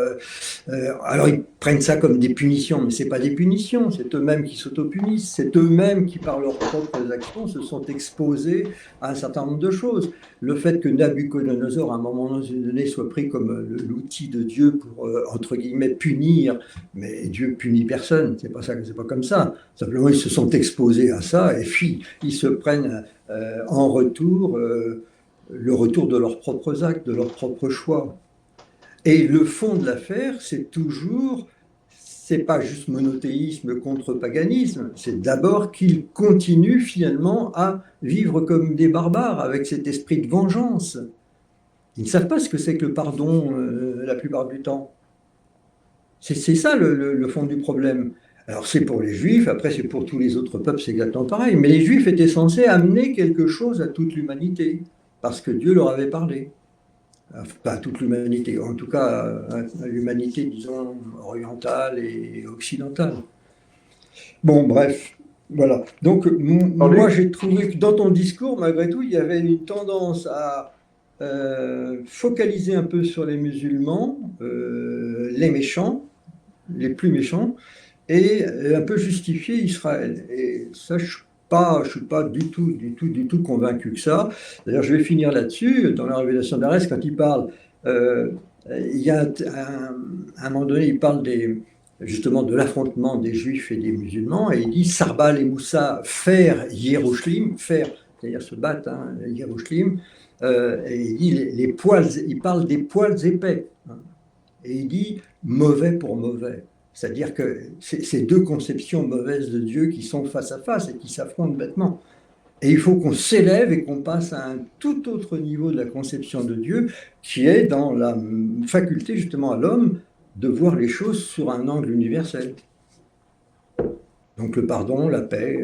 Alors ils prennent ça comme des punitions, mais c'est pas des punitions, c'est eux-mêmes qui s'auto-punissent, c'est eux-mêmes qui, par leurs propres actions, se sont exposés à un certain nombre de choses. Le fait que Nabucodonosor, à un moment donné, soit pris comme l'outil de Dieu pour, entre guillemets, punir, mais Dieu punit personne, c'est pas ça, c'est pas comme ça. Simplement, ils se sont exposés à ça, et puis ils se prennent en retour le retour de leurs propres actes, de leurs propres choix. Et le fond de l'affaire, c'est pas juste monothéisme contre paganisme, c'est d'abord qu'ils continuent finalement à vivre comme des barbares avec cet esprit de vengeance. Ils ne savent pas ce que c'est que le pardon la plupart du temps. C'est ça le fond du problème. Alors c'est pour les Juifs, après c'est pour tous les autres peuples, c'est exactement pareil. Mais les Juifs étaient censés amener quelque chose à toute l'humanité, parce que Dieu leur avait parlé. Enfin, pas à toute l'humanité, en tout cas à l'humanité, disons, orientale et occidentale. Bon, bref, voilà. Donc, moi, Entendu? j'ai trouvé que dans ton discours, malgré tout, il y avait une tendance à focaliser un peu sur les musulmans, les méchants, les plus méchants, et un peu justifier Israël. Et ça, je suis pas du tout convaincu que ça. D'ailleurs, je vais finir là-dessus. Dans la révélation d'Arès, quand il parle, euh, il y a à un moment donné, il parle justement de l'affrontement des Juifs et des musulmans, et il dit Sarbal et Moussa faire Yerushalayim, faire, c'est-à-dire se battre, hein, Yerushalayim, et il dit les poils, il parle des poils épais, hein, et il dit mauvais pour mauvais. C'est-à-dire que c'est ces deux conceptions mauvaises de Dieu qui sont face à face et qui s'affrontent bêtement. Et il faut qu'on s'élève et qu'on passe à un tout autre niveau de la conception de Dieu, qui est dans la faculté justement à l'homme de voir les choses sur un angle universel. Donc le pardon, la paix,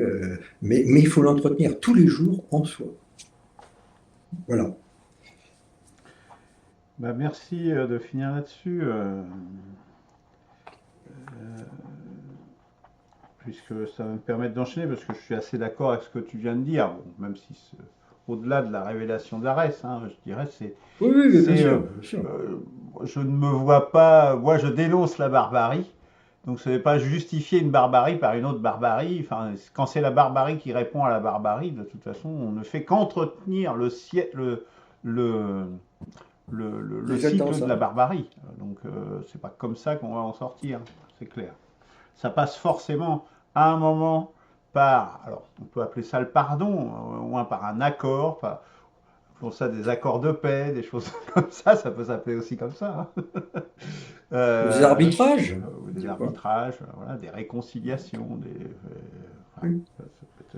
mais il faut l'entretenir tous les jours en soi. Voilà. Bah, merci de finir là-dessus, puisque ça va me permettre d'enchaîner, parce que je suis assez d'accord avec ce que tu viens de dire, bon, même si au-delà de la révélation d'Arès, hein, je dirais, Oui, oui, oui, bien c'est, sûr, bien sûr. je ne me vois pas, moi je dénonce la barbarie, donc ce n'est pas justifier une barbarie par une autre barbarie, enfin, quand c'est la barbarie qui répond à la barbarie, de toute façon, on ne fait qu'entretenir le, le C'est exactement cycle de ça. la barbarie. Donc c'est pas comme ça qu'on va en sortir, c'est clair. Ça passe forcément à un moment par, alors on peut appeler ça le pardon, au moins par un accord, pour ça des accords de paix, des choses comme ça peut s'appeler aussi comme ça. Hein. Des arbitrages, Des c'est quoi? arbitrages, voilà, des réconciliations, voilà, Oui. ça peut être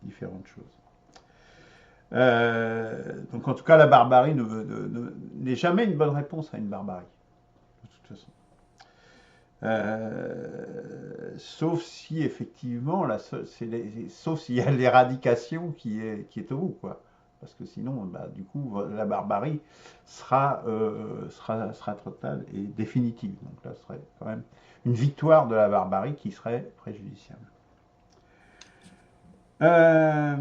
différentes choses. Donc en tout cas, la barbarie n'est jamais une bonne réponse à une barbarie, de toute façon. Sauf si effectivement, sauf s'il y a l'éradication qui est au bout, quoi. Parce que sinon, bah, du coup, la barbarie sera totale et définitive. Donc là, ce serait quand même une victoire de la barbarie qui serait préjudiciable. Euh,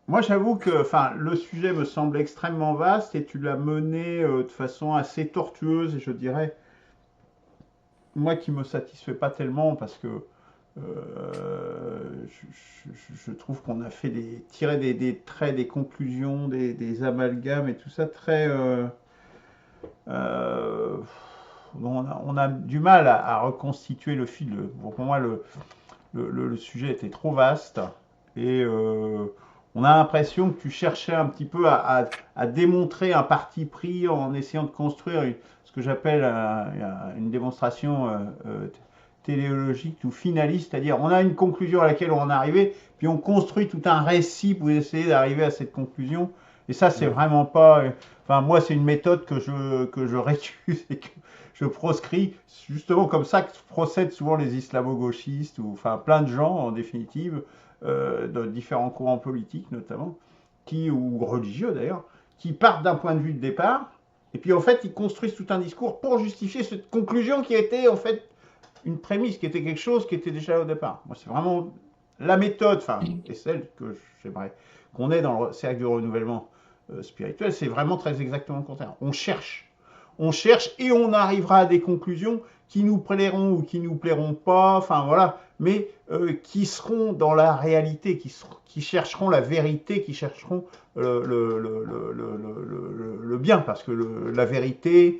Moi, j'avoue que, enfin, le sujet me semble extrêmement vaste et tu l'as mené de façon assez tortueuse et je dirais, moi qui me satisfait pas tellement parce que je trouve qu'on a fait tiré des traits, des conclusions, des amalgames et tout ça très, euh, on a du mal à reconstituer le fil. Pour moi, le sujet était trop vaste et on a l'impression que tu cherchais un petit peu à démontrer un parti pris en essayant de construire ce que j'appelle une démonstration téléologique ou finaliste, c'est-à-dire on a une conclusion à laquelle on en est arrivé, puis on construit tout un récit pour essayer d'arriver à cette conclusion. Et ça, c'est vraiment pas. Enfin, moi, c'est une méthode que je récuse et que je proscris, justement comme ça que procèdent souvent les islamo-gauchistes, ou enfin plein de gens, en définitive, de différents courants politiques notamment, ou religieux d'ailleurs, qui partent d'un point de vue de départ, et puis en fait, ils construisent tout un discours pour justifier cette conclusion qui était en fait une prémisse, qui était quelque chose qui était déjà là au départ. Moi, c'est vraiment la méthode, enfin, et celle que j'aimerais qu'on ait dans le cercle du renouvellement spirituel, c'est vraiment très exactement le contraire. On cherche et on arrivera à des conclusions qui nous plairont ou qui nous plairont pas, enfin voilà, mais qui seront dans la réalité, qui chercheront la vérité, qui chercheront le bien, parce que la vérité,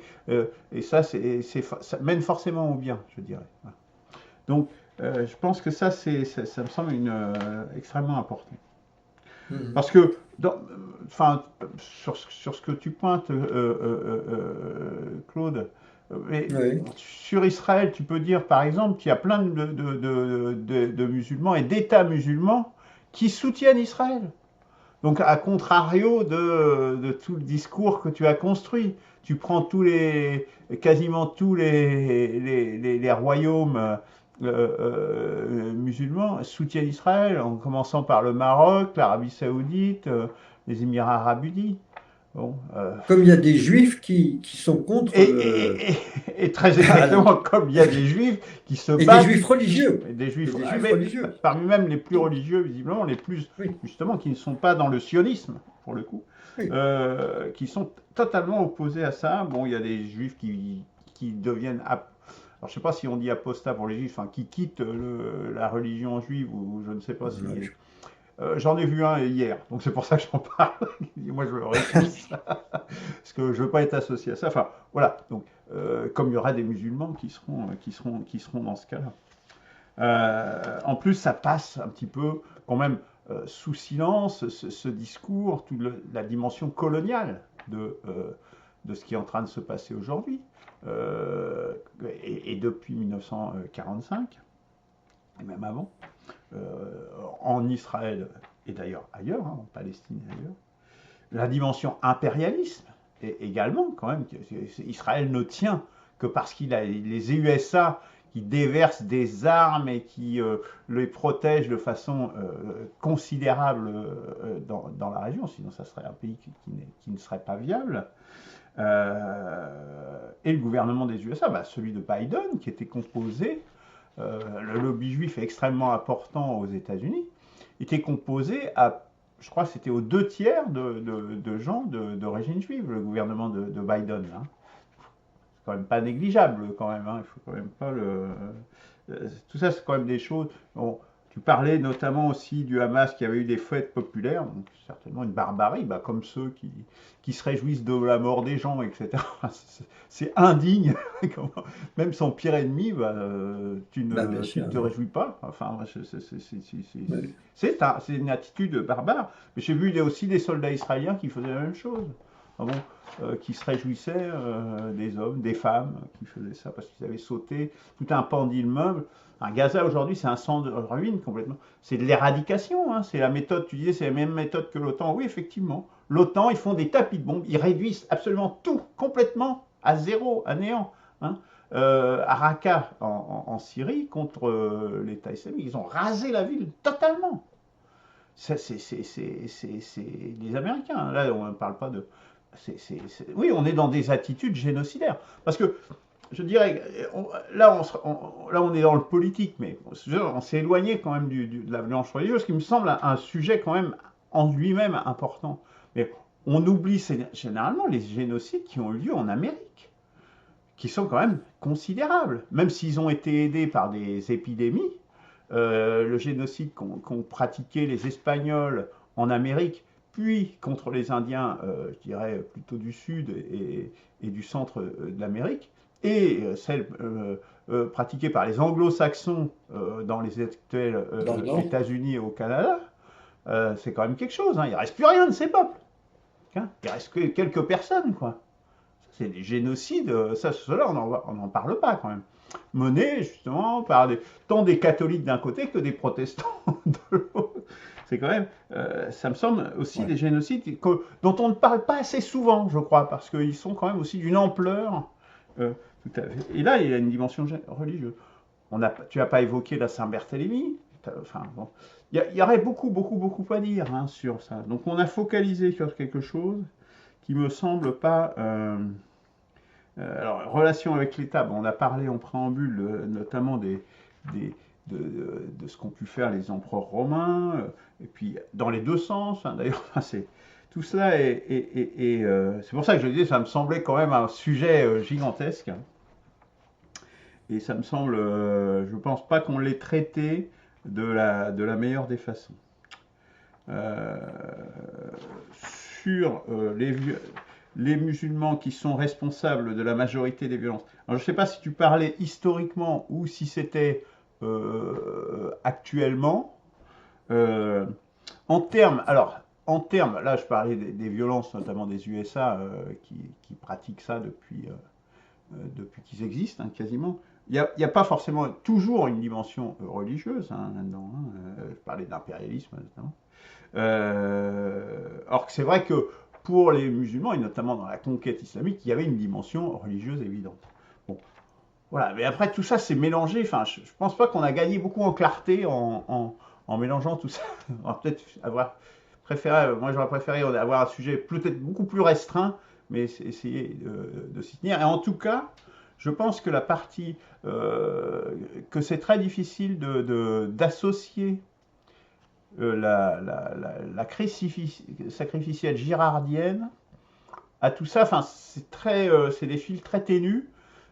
et ça, ça mène forcément au bien, je dirais. Voilà. Donc, je pense que ça me semble extrêmement important. Parce que, enfin, sur ce que tu pointes, Claude, mais Oui. sur Israël, tu peux dire, par exemple, qu'il y a plein de musulmans et d'États musulmans qui soutiennent Israël. Donc, à contrario de tout le discours que tu as construit, tu prends quasiment tous les royaumes musulmans soutiennent Israël, en commençant par le Maroc, l'Arabie Saoudite, les Émirats Arabes Unis. Bon, Comme il y a des juifs qui sont contre et très exactement comme il y a des juifs qui se et des battent, juifs religieux. des juifs, Et des juifs mais religieux. parmi même les plus religieux, visiblement, les plus, Oui, justement, qui ne sont pas dans le sionisme, pour le coup, oui. qui sont totalement opposés à ça. Bon, il y a des juifs qui deviennent, alors je ne sais pas si on dit apostat pour les juifs, enfin, qui quittent la religion juive, ou je ne sais pas si... J'en ai vu un hier, donc c'est pour ça que j'en parle. Moi, je le réponds parce que je veux pas être associé à ça. Enfin, voilà. Donc, comme il y aura des musulmans qui seront dans ce cas-là. En plus, ça passe un petit peu, quand même, sous silence, ce discours, toute la dimension coloniale de ce qui est en train de se passer aujourd'hui, et depuis 1945, et même avant. En Israël et d'ailleurs ailleurs, en Palestine et ailleurs. La dimension impérialisme également, quand même. Israël ne tient que parce qu'il a les USA qui déversent des armes et qui les protègent de façon considérable dans la région, sinon ça serait un pays qui ne serait pas viable. Et le gouvernement des USA, celui de Biden, qui était composé le lobby juif est extrêmement important aux États-Unis, était composé je crois que c'était aux 2 tiers de gens d'origine juive, le gouvernement de Biden. Hein. C'est quand même pas négligeable, quand même. Hein. Il faut quand même pas tout ça, c'est quand même des choses. Bon, tu parlais notamment aussi du Hamas qui avait eu des fêtes populaires, donc certainement une barbarie, comme ceux qui se réjouissent de la mort des gens, etc. C'est indigne. Même son pire ennemi, tu ne te réjouis pas. Enfin, c'est une attitude barbare. Mais j'ai vu aussi des soldats israéliens qui faisaient la même chose. Ah bon, qui se réjouissaient des hommes, des femmes qui faisaient ça parce qu'ils avaient sauté tout un pan d'immeubles. Gaza aujourd'hui, c'est un sang de ruine complètement. C'est de l'éradication, hein. C'est la méthode, tu disais, c'est la même méthode que l'OTAN. Oui, effectivement. L'OTAN, ils font des tapis de bombes, ils réduisent absolument tout, complètement, à zéro, à néant. Hein. À Raqqa, en Syrie, contre l'État islamique, ils ont rasé la ville totalement. C'est les Américains. Là, on ne parle pas de... Oui, on est dans des attitudes génocidaires. Parce que, je dirais, là, on est dans le politique, mais on s'est éloigné quand même de la violence religieuse, ce qui me semble un sujet quand même en lui-même important. Mais on oublie généralement les génocides qui ont eu lieu en Amérique, qui sont quand même considérables, même s'ils ont été aidés par des épidémies. Le génocide qu'ont pratiqué les Espagnols en Amérique, puis contre les Indiens, je dirais plutôt du Sud et du centre de l'Amérique, et celle pratiquée par les Anglo-Saxons dans les actuels États-Unis et au Canada, c'est quand même quelque chose. Hein. Il ne reste plus rien de ces peuples. Hein. Il reste que quelques personnes, quoi. C'est des génocides, cela, on n'en parle pas quand même. Menés justement par tant des catholiques d'un côté que des protestants de l'autre. C'est quand même, ça me semble aussi des génocides dont on ne parle pas assez souvent, je crois, parce qu'ils sont quand même aussi d'une ampleur. Tout à fait. Et là, il y a une dimension religieuse. Tu n'as pas évoqué la Saint-Barthélemy. Enfin, bon. Il y aurait beaucoup à dire hein, sur ça. Donc on a focalisé sur quelque chose qui me semble pas... alors, relation avec l'État, bon, on a parlé en préambule notamment de ce qu'ont pu faire les empereurs romains, et puis dans les deux sens, hein, d'ailleurs, tout cela c'est pour ça que je disais, ça me semblait quand même un sujet gigantesque, et ça me semble, je ne pense pas qu'on l'ait traité de la meilleure des façons. Sur les musulmans qui sont responsables de la majorité des violences. Alors, je ne sais pas si tu parlais historiquement ou si c'était actuellement. En termes, là je parlais des violences, notamment des USA qui pratiquent ça depuis qu'ils existent, hein, quasiment. Il n'y a pas forcément toujours une dimension religieuse hein, là-dedans. Hein. Je parlais d'impérialisme notamment. Or que c'est vrai que pour les musulmans, et notamment dans la conquête islamique, il y avait une dimension religieuse évidente. Bon, voilà, mais après tout ça c'est mélangé, enfin, je ne pense pas qu'on a gagné beaucoup en clarté en mélangeant tout ça. On va peut-être moi j'aurais préféré avoir un sujet peut-être beaucoup plus restreint, mais essayer de s'y tenir. Et en tout cas, je pense que la partie, que c'est très difficile d'associer la crise sacrificielle girardienne à tout ça. Enfin, c'est des fils très ténus,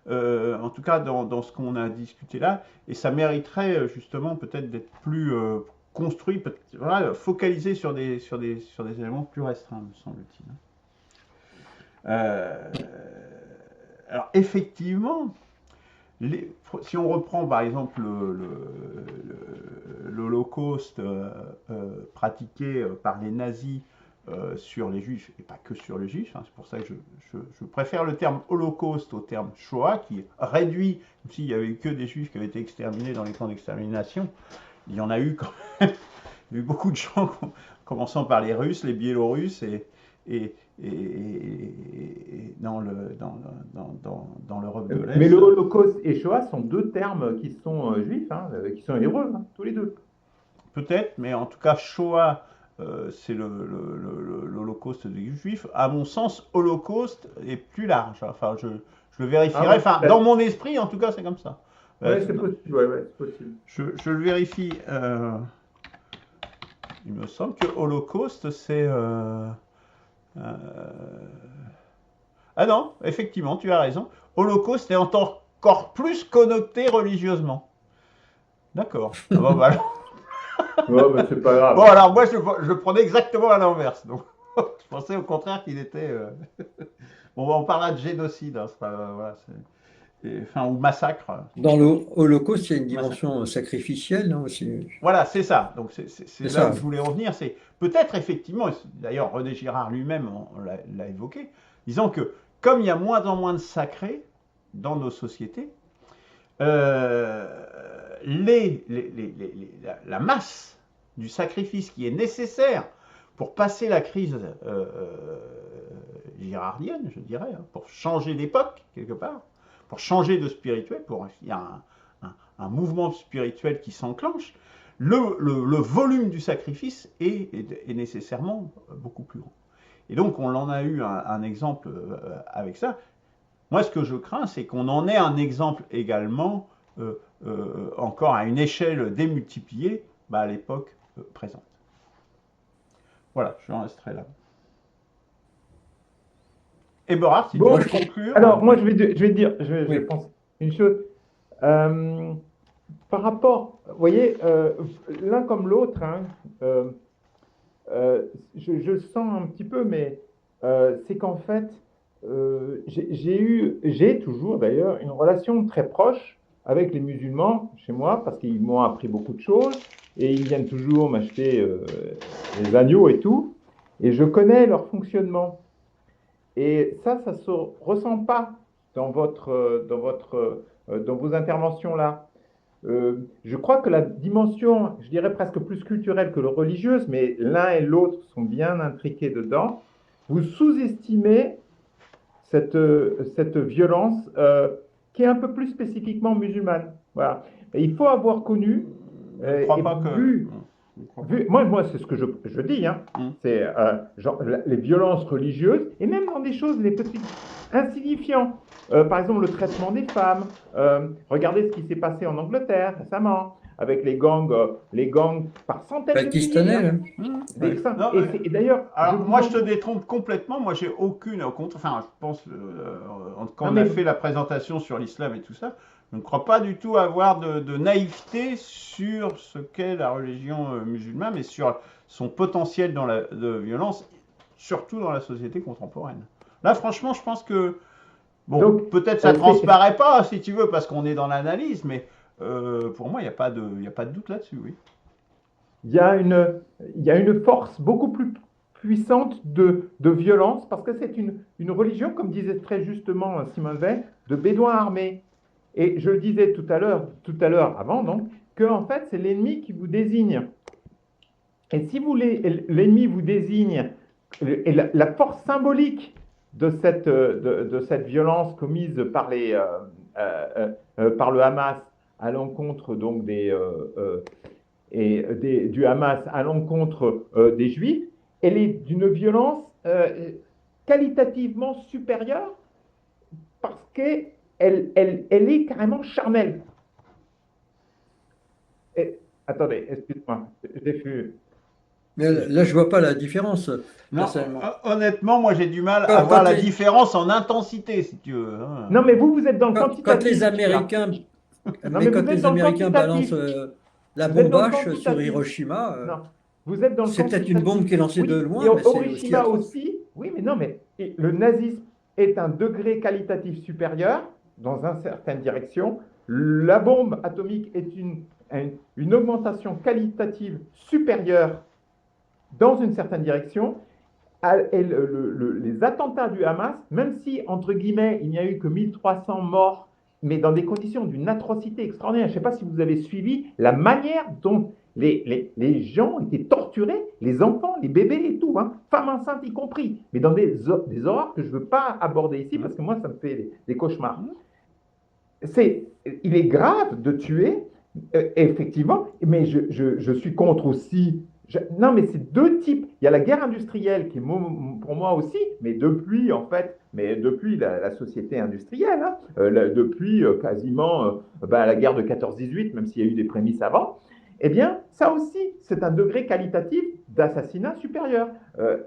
en tout cas dans ce qu'on a discuté là, et ça mériterait justement peut-être d'être plus construit, voilà, focalisé sur des éléments plus restreints, me semble-t-il. Alors effectivement, si on reprend par exemple l'Holocauste pratiqué par les nazis sur les juifs, et pas que sur les juifs, hein, c'est pour ça que je préfère le terme Holocauste au terme Shoah, qui réduit, comme s'il n'y avait eu que des juifs qui avaient été exterminés dans les camps d'extermination. Il y en a eu quand même, il y a eu beaucoup de gens, commençant par les Russes, les Biélorusses et dans l'Europe de l'Est. Mais le Holocauste et Shoah sont deux termes qui sont juifs, hein, qui sont hébreux, hein, tous les deux. Peut-être, mais en tout cas, Shoah, c'est l'Holocauste des Juifs. À mon sens, Holocauste est plus large. Enfin, je le vérifierai. Ouais, enfin, dans mon esprit, en tout cas, c'est comme ça. Oui, c'est possible. Ouais, c'est possible. Je le vérifie. Il me semble que Holocauste, c'est... Ah non, effectivement, tu as raison. Holocauste est encore plus connoté religieusement. D'accord. Ah bon, bah, Ouais, mais c'est pas grave. bon, alors moi, je prenais exactement à l'inverse. Donc, je pensais au contraire qu'il était... Bon, on parlera de génocide. Hein, voilà, enfin, ou massacre. Dans le Holocauste, il y a une dimension sacrificielle hein, aussi. Voilà, c'est ça. Donc, c'est là ça. où je voulais revenir. C'est peut-être effectivement, d'ailleurs, René Girard lui-même l'a évoqué, disant que comme il y a moins en moins de sacrés dans nos sociétés, la masse du sacrifice qui est nécessaire pour passer la crise girardienne, je dirais, hein, pour changer d'époque, quelque part, pour changer de spirituel, il y a un mouvement spirituel qui s'enclenche, le volume du sacrifice est nécessairement beaucoup plus grand. Et donc, on en a eu un exemple avec ça. Moi, ce que je crains, c'est qu'on en ait un exemple également, encore à une échelle démultipliée, à l'époque présente. Voilà, je en resterai là. Eberhard, si tu veux conclure. Alors, moi, je pense une chose. Par rapport, vous voyez, l'un comme l'autre, hein, je sens un petit peu, mais c'est qu'en fait, j'ai toujours d'ailleurs une relation très proche avec les musulmans chez moi, parce qu'ils m'ont appris beaucoup de choses. et ils viennent toujours m'acheter les agneaux et tout, et je connais leur fonctionnement. Et ça ne se ressent pas dans vos interventions là. Je crois que la dimension, je dirais presque plus culturelle que religieuse, mais l'un et l'autre sont bien intriqués dedans. Vous sous-estimez cette violence qui est un peu plus spécifiquement musulmane. Voilà. Et il faut avoir connu Je ne crois pas que. vu, Je crois pas. moi c'est ce que je dis, hein. Mm. C'est genre, les violences religieuses, et même dans des choses les petits insignifiants. Par exemple, le traitement des femmes. Regardez ce qui s'est passé en Angleterre récemment, avec les gangs par centaines de milliers. Pakistanais, Hein. là. Non, Et d'ailleurs, alors, vous moi, en- je te détrompe complètement. Moi, j'ai aucune. Enfin, je pense, quand Non, on a mais- fait la présentation sur l'islam et tout ça, je ne crois pas du tout avoir de naïveté sur ce qu'est la religion musulmane, mais sur son potentiel de violence, surtout dans la société contemporaine. Là, franchement, je pense que. Bon, Donc, peut-être ça c'est- transparaît pas, si tu veux, parce qu'on est dans l'analyse, mais pour moi, il n'y a pas de doute là-dessus, oui. il y a une force beaucoup plus puissante de violence, parce que c'est une religion, comme disait très justement Simone Veil, de bédouins armés. Et je le disais tout à l'heure avant, donc, que en fait, c'est l'ennemi qui vous désigne. Et si vous l'ennemi vous désigne, et la force symbolique de cette violence commise par le Hamas à l'encontre donc du Hamas à l'encontre des Juifs, elle est d'une violence qualitativement supérieure parce qu'elle est carrément charnelle. Attendez, excuse-moi, j'ai fait. Mais là, je vois pas la différence, Non, personnellement. honnêtement, moi, j'ai du mal Quand- à voir quand la les- différence en intensité, si tu veux. Hein. Non, mais vous êtes dans le Quand quantitatif. les Américains, Non, mais quand vous êtes les dans le Américains quantitatif. balancent la Vous êtes dans le bombache sur quantitatif. Hiroshima, Non, vous êtes dans le c'est peut-être une quantitatif. bombe qui est lancée Oui, de et loin, mais c'est aussi Hiroshima atroce. aussi. Oui, mais non, mais le nazisme est un degré qualitatif supérieur dans une certaine direction. La bombe atomique est une augmentation qualitative supérieure dans une certaine direction. Et les attentats du Hamas, même si, entre guillemets, il n'y a eu que 1300 morts, mais dans des conditions d'une atrocité extraordinaire. Je ne sais pas si vous avez suivi la manière dont les gens étaient torturés, les enfants, les bébés et tout, hein, femmes enceintes y compris, mais dans des horreurs que je ne veux pas aborder ici parce que moi, ça me fait des cauchemars. Il est grave de tuer, effectivement, mais je suis contre aussi. Non, mais c'est deux types. Il y a la guerre industrielle qui est pour moi aussi, mais depuis la société industrielle, hein, depuis quasiment la guerre de 14-18, même s'il y a eu des prémices avant, eh bien, ça aussi, c'est un degré qualitatif d'assassinat supérieur.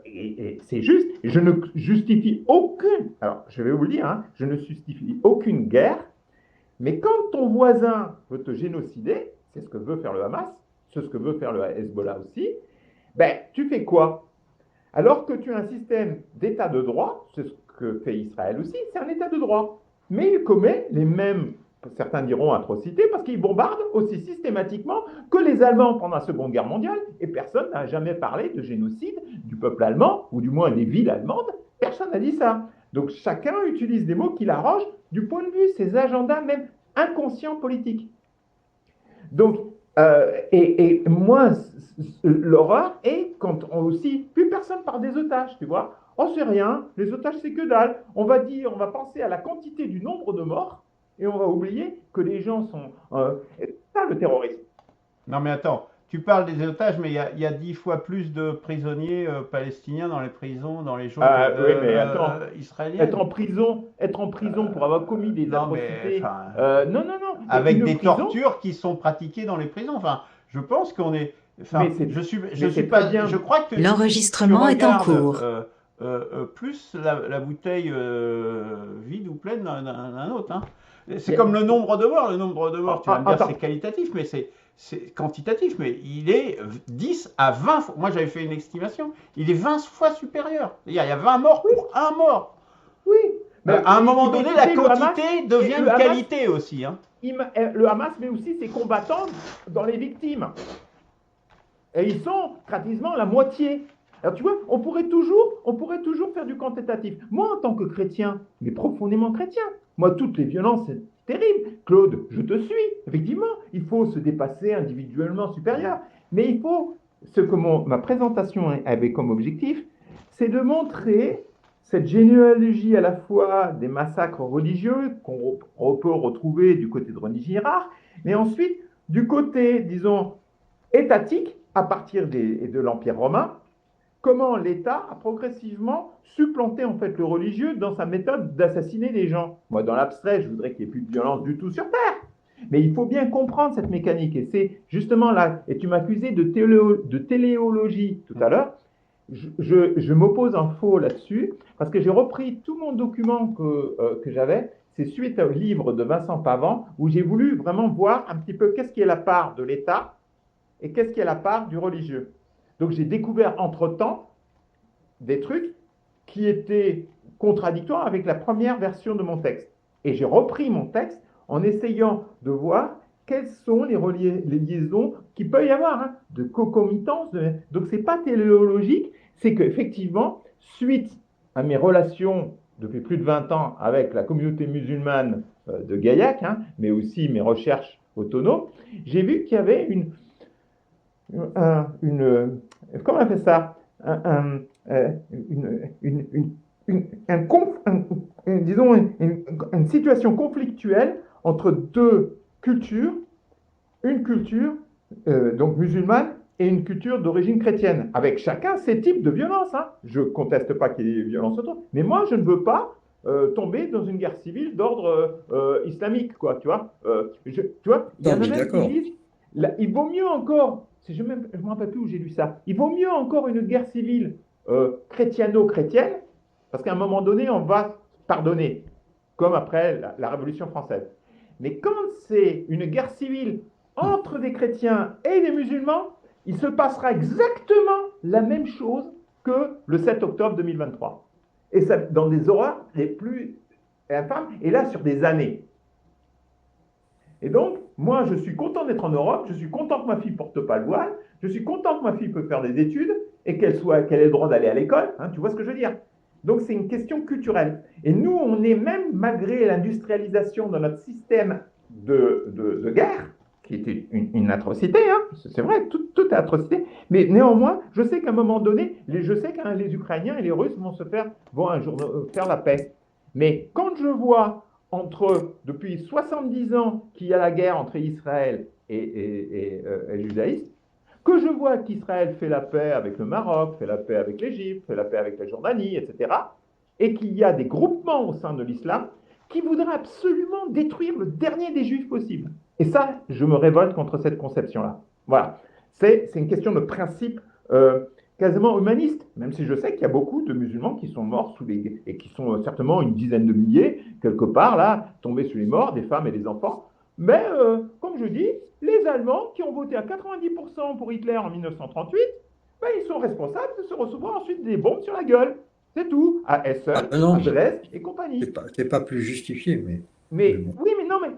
Et c'est juste, je ne justifie aucune, alors je vais vous le dire, hein, je ne justifie aucune guerre, mais quand ton voisin veut te génocider, c'est ce que veut faire le Hamas, c'est ce que veut faire le Hezbollah aussi, ben, tu fais quoi? Alors que tu as un système d'état de droit, c'est ce que fait Israël aussi, c'est un état de droit. Mais il commet les mêmes, certains diront atrocités, parce qu'il bombarde aussi systématiquement que les Allemands pendant la Seconde Guerre mondiale, et personne n'a jamais parlé de génocide du peuple allemand, ou du moins des villes allemandes, personne n'a dit ça. Donc chacun utilise des mots qui l'arrangent du point de vue de ses agendas même inconscients politiques. Donc, et moi, l'horreur est quand on aussi, plus personne parle des otages, tu vois. Oh, c'est rien, les otages, c'est que dalle. On va penser à la quantité du nombre de morts et on va oublier que les gens sont. C'est ça le terrorisme. Non, mais attends, tu parles des otages, mais il y a 10 fois plus de prisonniers palestiniens dans les prisons, dans les geôles Oui, mais attends, israéliennes. être en prison pour avoir commis des non, atrocités. Mais, Non. avec Une des prison, tortures qui sont pratiquées dans les prisons. Enfin, je pense qu'on est. Enfin, Mais c'est- je suis c'est pas. très bien. Je crois que L'enregistrement si tu est en regardes, cours. plus la bouteille vide ou pleine d'un autre. Hein. C'est Mais- comme le nombre de morts. Le nombre de morts, tu vas me dire, Attends. c'est qualitatif, mais c'est quantitatif, mais il est 10 à 20 fois. Moi, j'avais fait une estimation. Il est 20 fois supérieur. Il y a 20 morts pour un mort. Oui. Mais À un moment donné, la le Hamas- quantité devient le de Hamas- qualité aussi. Hein. le Hamas met aussi ses combattants dans les victimes. Et ils sont pratiquement la moitié. Alors tu vois, on pourrait toujours faire du quantitatif. Moi, en tant que chrétien, mais profondément chrétien, moi, toutes les violences, c'est terrible. Claude, je te suis. Effectivement, il faut se dépasser individuellement supérieur. Mais il faut, ce que ma présentation avait comme objectif, c'est de montrer cette généalogie à la fois des massacres religieux qu'on peut retrouver du côté de René Girard, mais ensuite du côté, disons, étatique, à partir de l'Empire romain, comment l'État a progressivement supplanté en fait le religieux dans sa méthode d'assassiner les gens. Moi, dans l'abstrait, je voudrais qu'il n'y ait plus de violence du tout sur Terre. Mais il faut bien comprendre cette mécanique. Et c'est justement là, et tu m'accusais de téléologie tout à l'heure, je m'oppose en faux là-dessus, parce que j'ai repris tout mon document que j'avais, c'est suite au livre de Vincent Pavant, où j'ai voulu vraiment voir un petit peu qu'est-ce qui est la part de l'État et qu'est-ce qui est la part du religieux. Donc j'ai découvert entre-temps des trucs qui étaient contradictoires avec la première version de mon texte. Et j'ai repris mon texte en essayant de voir quelles sont les liaisons qu'il peut y avoir, hein, de concomitance. Donc ce n'est pas téléologique, c'est qu'effectivement, suite à mes relations depuis plus de 20 ans avec la communauté musulmane de Gaillac, hein, mais aussi mes recherches autonomes, j'ai vu qu'il y avait comment on appelle ça, disons une situation conflictuelle entre deux cultures, une culture donc musulmane et une culture d'origine chrétienne, avec chacun ses types de violences. Hein. Je ne conteste pas qu'il y ait des violences autour, mais moi je ne veux pas tomber dans une guerre civile d'ordre islamique, quoi, tu vois. Tu vois, il y en a même qui disent, là, il vaut mieux encore, je ne me rappelle plus où j'ai lu ça, il vaut mieux encore une guerre civile chrétiano-chrétienne, parce qu'à un moment donné, on va pardonner, comme après la Révolution française. Mais quand c'est une guerre civile entre des chrétiens et des musulmans, il se passera exactement la même chose que le 7 octobre 2023. Et ça, dans des horreurs les plus infâmes, et là sur des années. Et donc, moi, je suis content d'être en Europe, je suis content que ma fille porte pas le voile, je suis content que ma fille peut faire des études et qu'elle ait le droit d'aller à l'école. Hein, tu vois ce que je veux dire? Donc, c'est une question culturelle. Et nous, on est même, malgré l'industrialisation de notre système de guerre, qui était une atrocité, hein, c'est vrai, tout est atrocité, mais néanmoins, je sais qu'à un moment donné, je sais que les Ukrainiens et les Russes vont un jour faire la paix. Mais quand je vois depuis 70 ans qu'il y a la guerre entre Israël et le judaïsme, que je vois qu'Israël fait la paix avec le Maroc, fait la paix avec l'Égypte, fait la paix avec la Jordanie, etc., et qu'il y a des groupements au sein de l'islam qui voudraient absolument détruire le dernier des juifs possible. Et ça, je me révolte contre cette conception-là. Voilà. C'est une question de principe quasiment humaniste, même si je sais qu'il y a beaucoup de musulmans qui sont morts et qui sont certainement une dizaine de milliers, quelque part, là, tombés sous les morts, des femmes et des enfants. Mais, comme je dis, les Allemands qui ont voté à 90% pour Hitler en 1938, ben, ils sont responsables de se recevoir ensuite des bombes sur la gueule. C'est tout. À Essen, à Dresde et compagnie. C'est pas plus justifié, mais bon. Oui, mais non, mais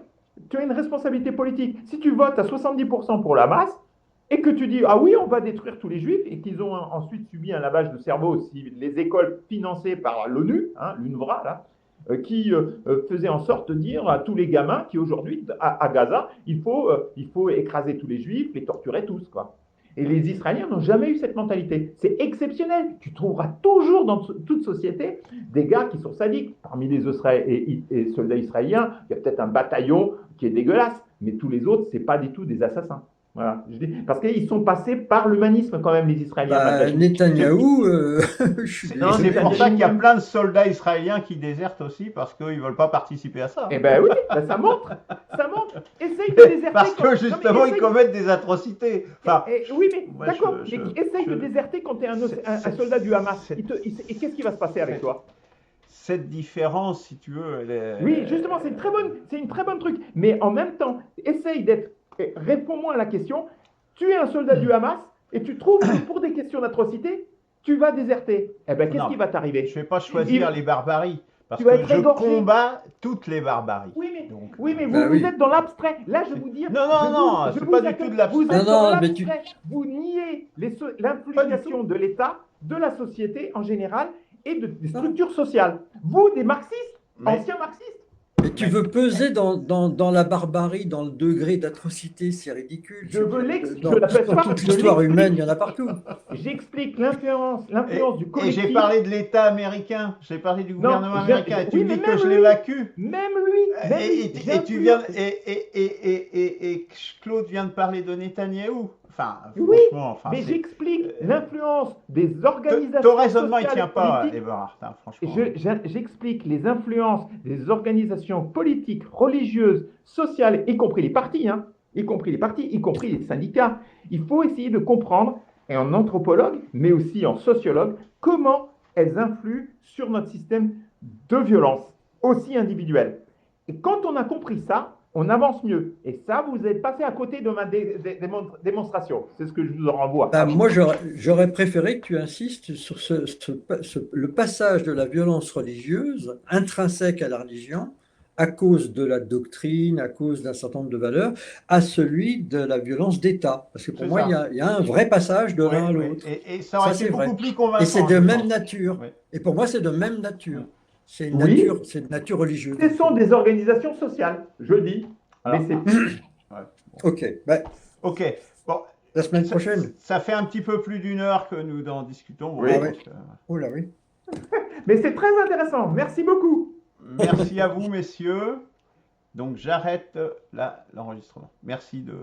tu as une responsabilité politique. Si tu votes à 70% pour la masse, et que tu dis, ah oui, on va détruire tous les juifs, et qu'ils ont ensuite subi un lavage de cerveau, si les écoles financées par l'ONU, hein, l'UNRWA, là, qui faisait en sorte de dire à tous les gamins qui aujourd'hui, à Gaza, il faut écraser tous les juifs, les torturer tous, quoi. Et les Israéliens n'ont jamais eu cette mentalité. C'est exceptionnel. Tu trouveras toujours dans toute société des gars qui sont sadiques. Parmi les soldats israéliens, il y a peut-être un bataillon qui est dégueulasse, mais tous les autres, ce n'est pas du tout des assassins. Voilà. Parce qu'ils sont passés par l'humanisme quand même, les Israéliens. Netanyahou, non, c'est pour ça qu'il y a plein de soldats israéliens qui désertent aussi parce qu'ils ne veulent pas participer à ça. Eh bien oui, ben ça montre. Essaye de déserter. Parce que justement, ils commettent des atrocités. Enfin, oui, mais d'accord, essaye de déserter quand tu es un soldat du Hamas. Et qu'est-ce qui va se passer avec toi? Cette différence, si tu veux, oui, justement, c'est une très bonne truc. Mais en même temps, essaye d'être... Réponds-moi à la question, tu es un soldat du Hamas et tu trouves que pour des questions d'atrocité, tu vas déserter. Eh bien, qu'est-ce qui va t'arriver? Je ne vais pas choisir les barbaries. Parce tu vas que être je égorgé. combats toutes les barbaries. Oui, Donc, mais vous, Bah vous oui. êtes dans l'abstrait. Là, je vous dis, Non, non, non, c'est pas du tout de l'abstrait. Vous êtes Non, dans non, mais tu- l'abstrait. Vous niez Pas du l'implication tout. de l'État, de la société en général et des Non. structures sociales. Vous, des marxistes, Mais- anciens marxistes. Mais tu Mais- veux peser dans la barbarie, dans le degré d'atrocité, c'est ridicule. Je veux Dans toute je l'histoire l'explique. humaine, il y en a partout. J'explique l'influence du Et collectif. j'ai parlé de l'État américain, j'ai parlé du gouvernement américain, et tu oui, me mais dis que même je lui, l'évacue. même lui, Et tu viens, et Claude vient de parler de Netanyahou. Enfin, Oui, franchement, enfin, mais c'est. j'explique l'influence des organisations Ton raisonnement, il sociales tient et pas, politiques. Eberhard, hein, franchement. J'explique les influences des organisations politiques, religieuses, sociales, y compris les partis, hein, y compris les syndicats. Il faut essayer de comprendre, et en anthropologue, mais aussi en sociologue, comment elles influent sur notre système de violence, aussi individuel. Et quand on a compris ça, on avance mieux. Et ça, vous êtes passé à côté de ma démonstration. C'est ce que je vous en renvoie. Ben, moi, j'aurais préféré que tu insistes sur le passage de la violence religieuse, intrinsèque à la religion, à cause de la doctrine, à cause d'un certain nombre de valeurs, à celui de la violence d'État. Parce que pour C'est moi, ça. il y a un vrai passage de l'un à Oui, l'autre. et ça aurait Ça, été c'est vrai. beaucoup plus Et convaincant. c'est de je même pense. nature. Oui. Et pour moi, c'est de même nature. Oui. C'est une Oui. nature, c'est de nature religieuse. Ce sont des organisations sociales, je dis. Alors, Mais c'est ouais. Ok. Ben, Ok. Bon, la semaine prochaine. ça fait un petit peu plus d'une heure que nous en discutons. Bon, Oui. je Ah pense ouais. que- Oh là oui. Mais c'est très intéressant. Merci beaucoup. Merci à vous, messieurs. Donc, j'arrête l'enregistrement. Merci de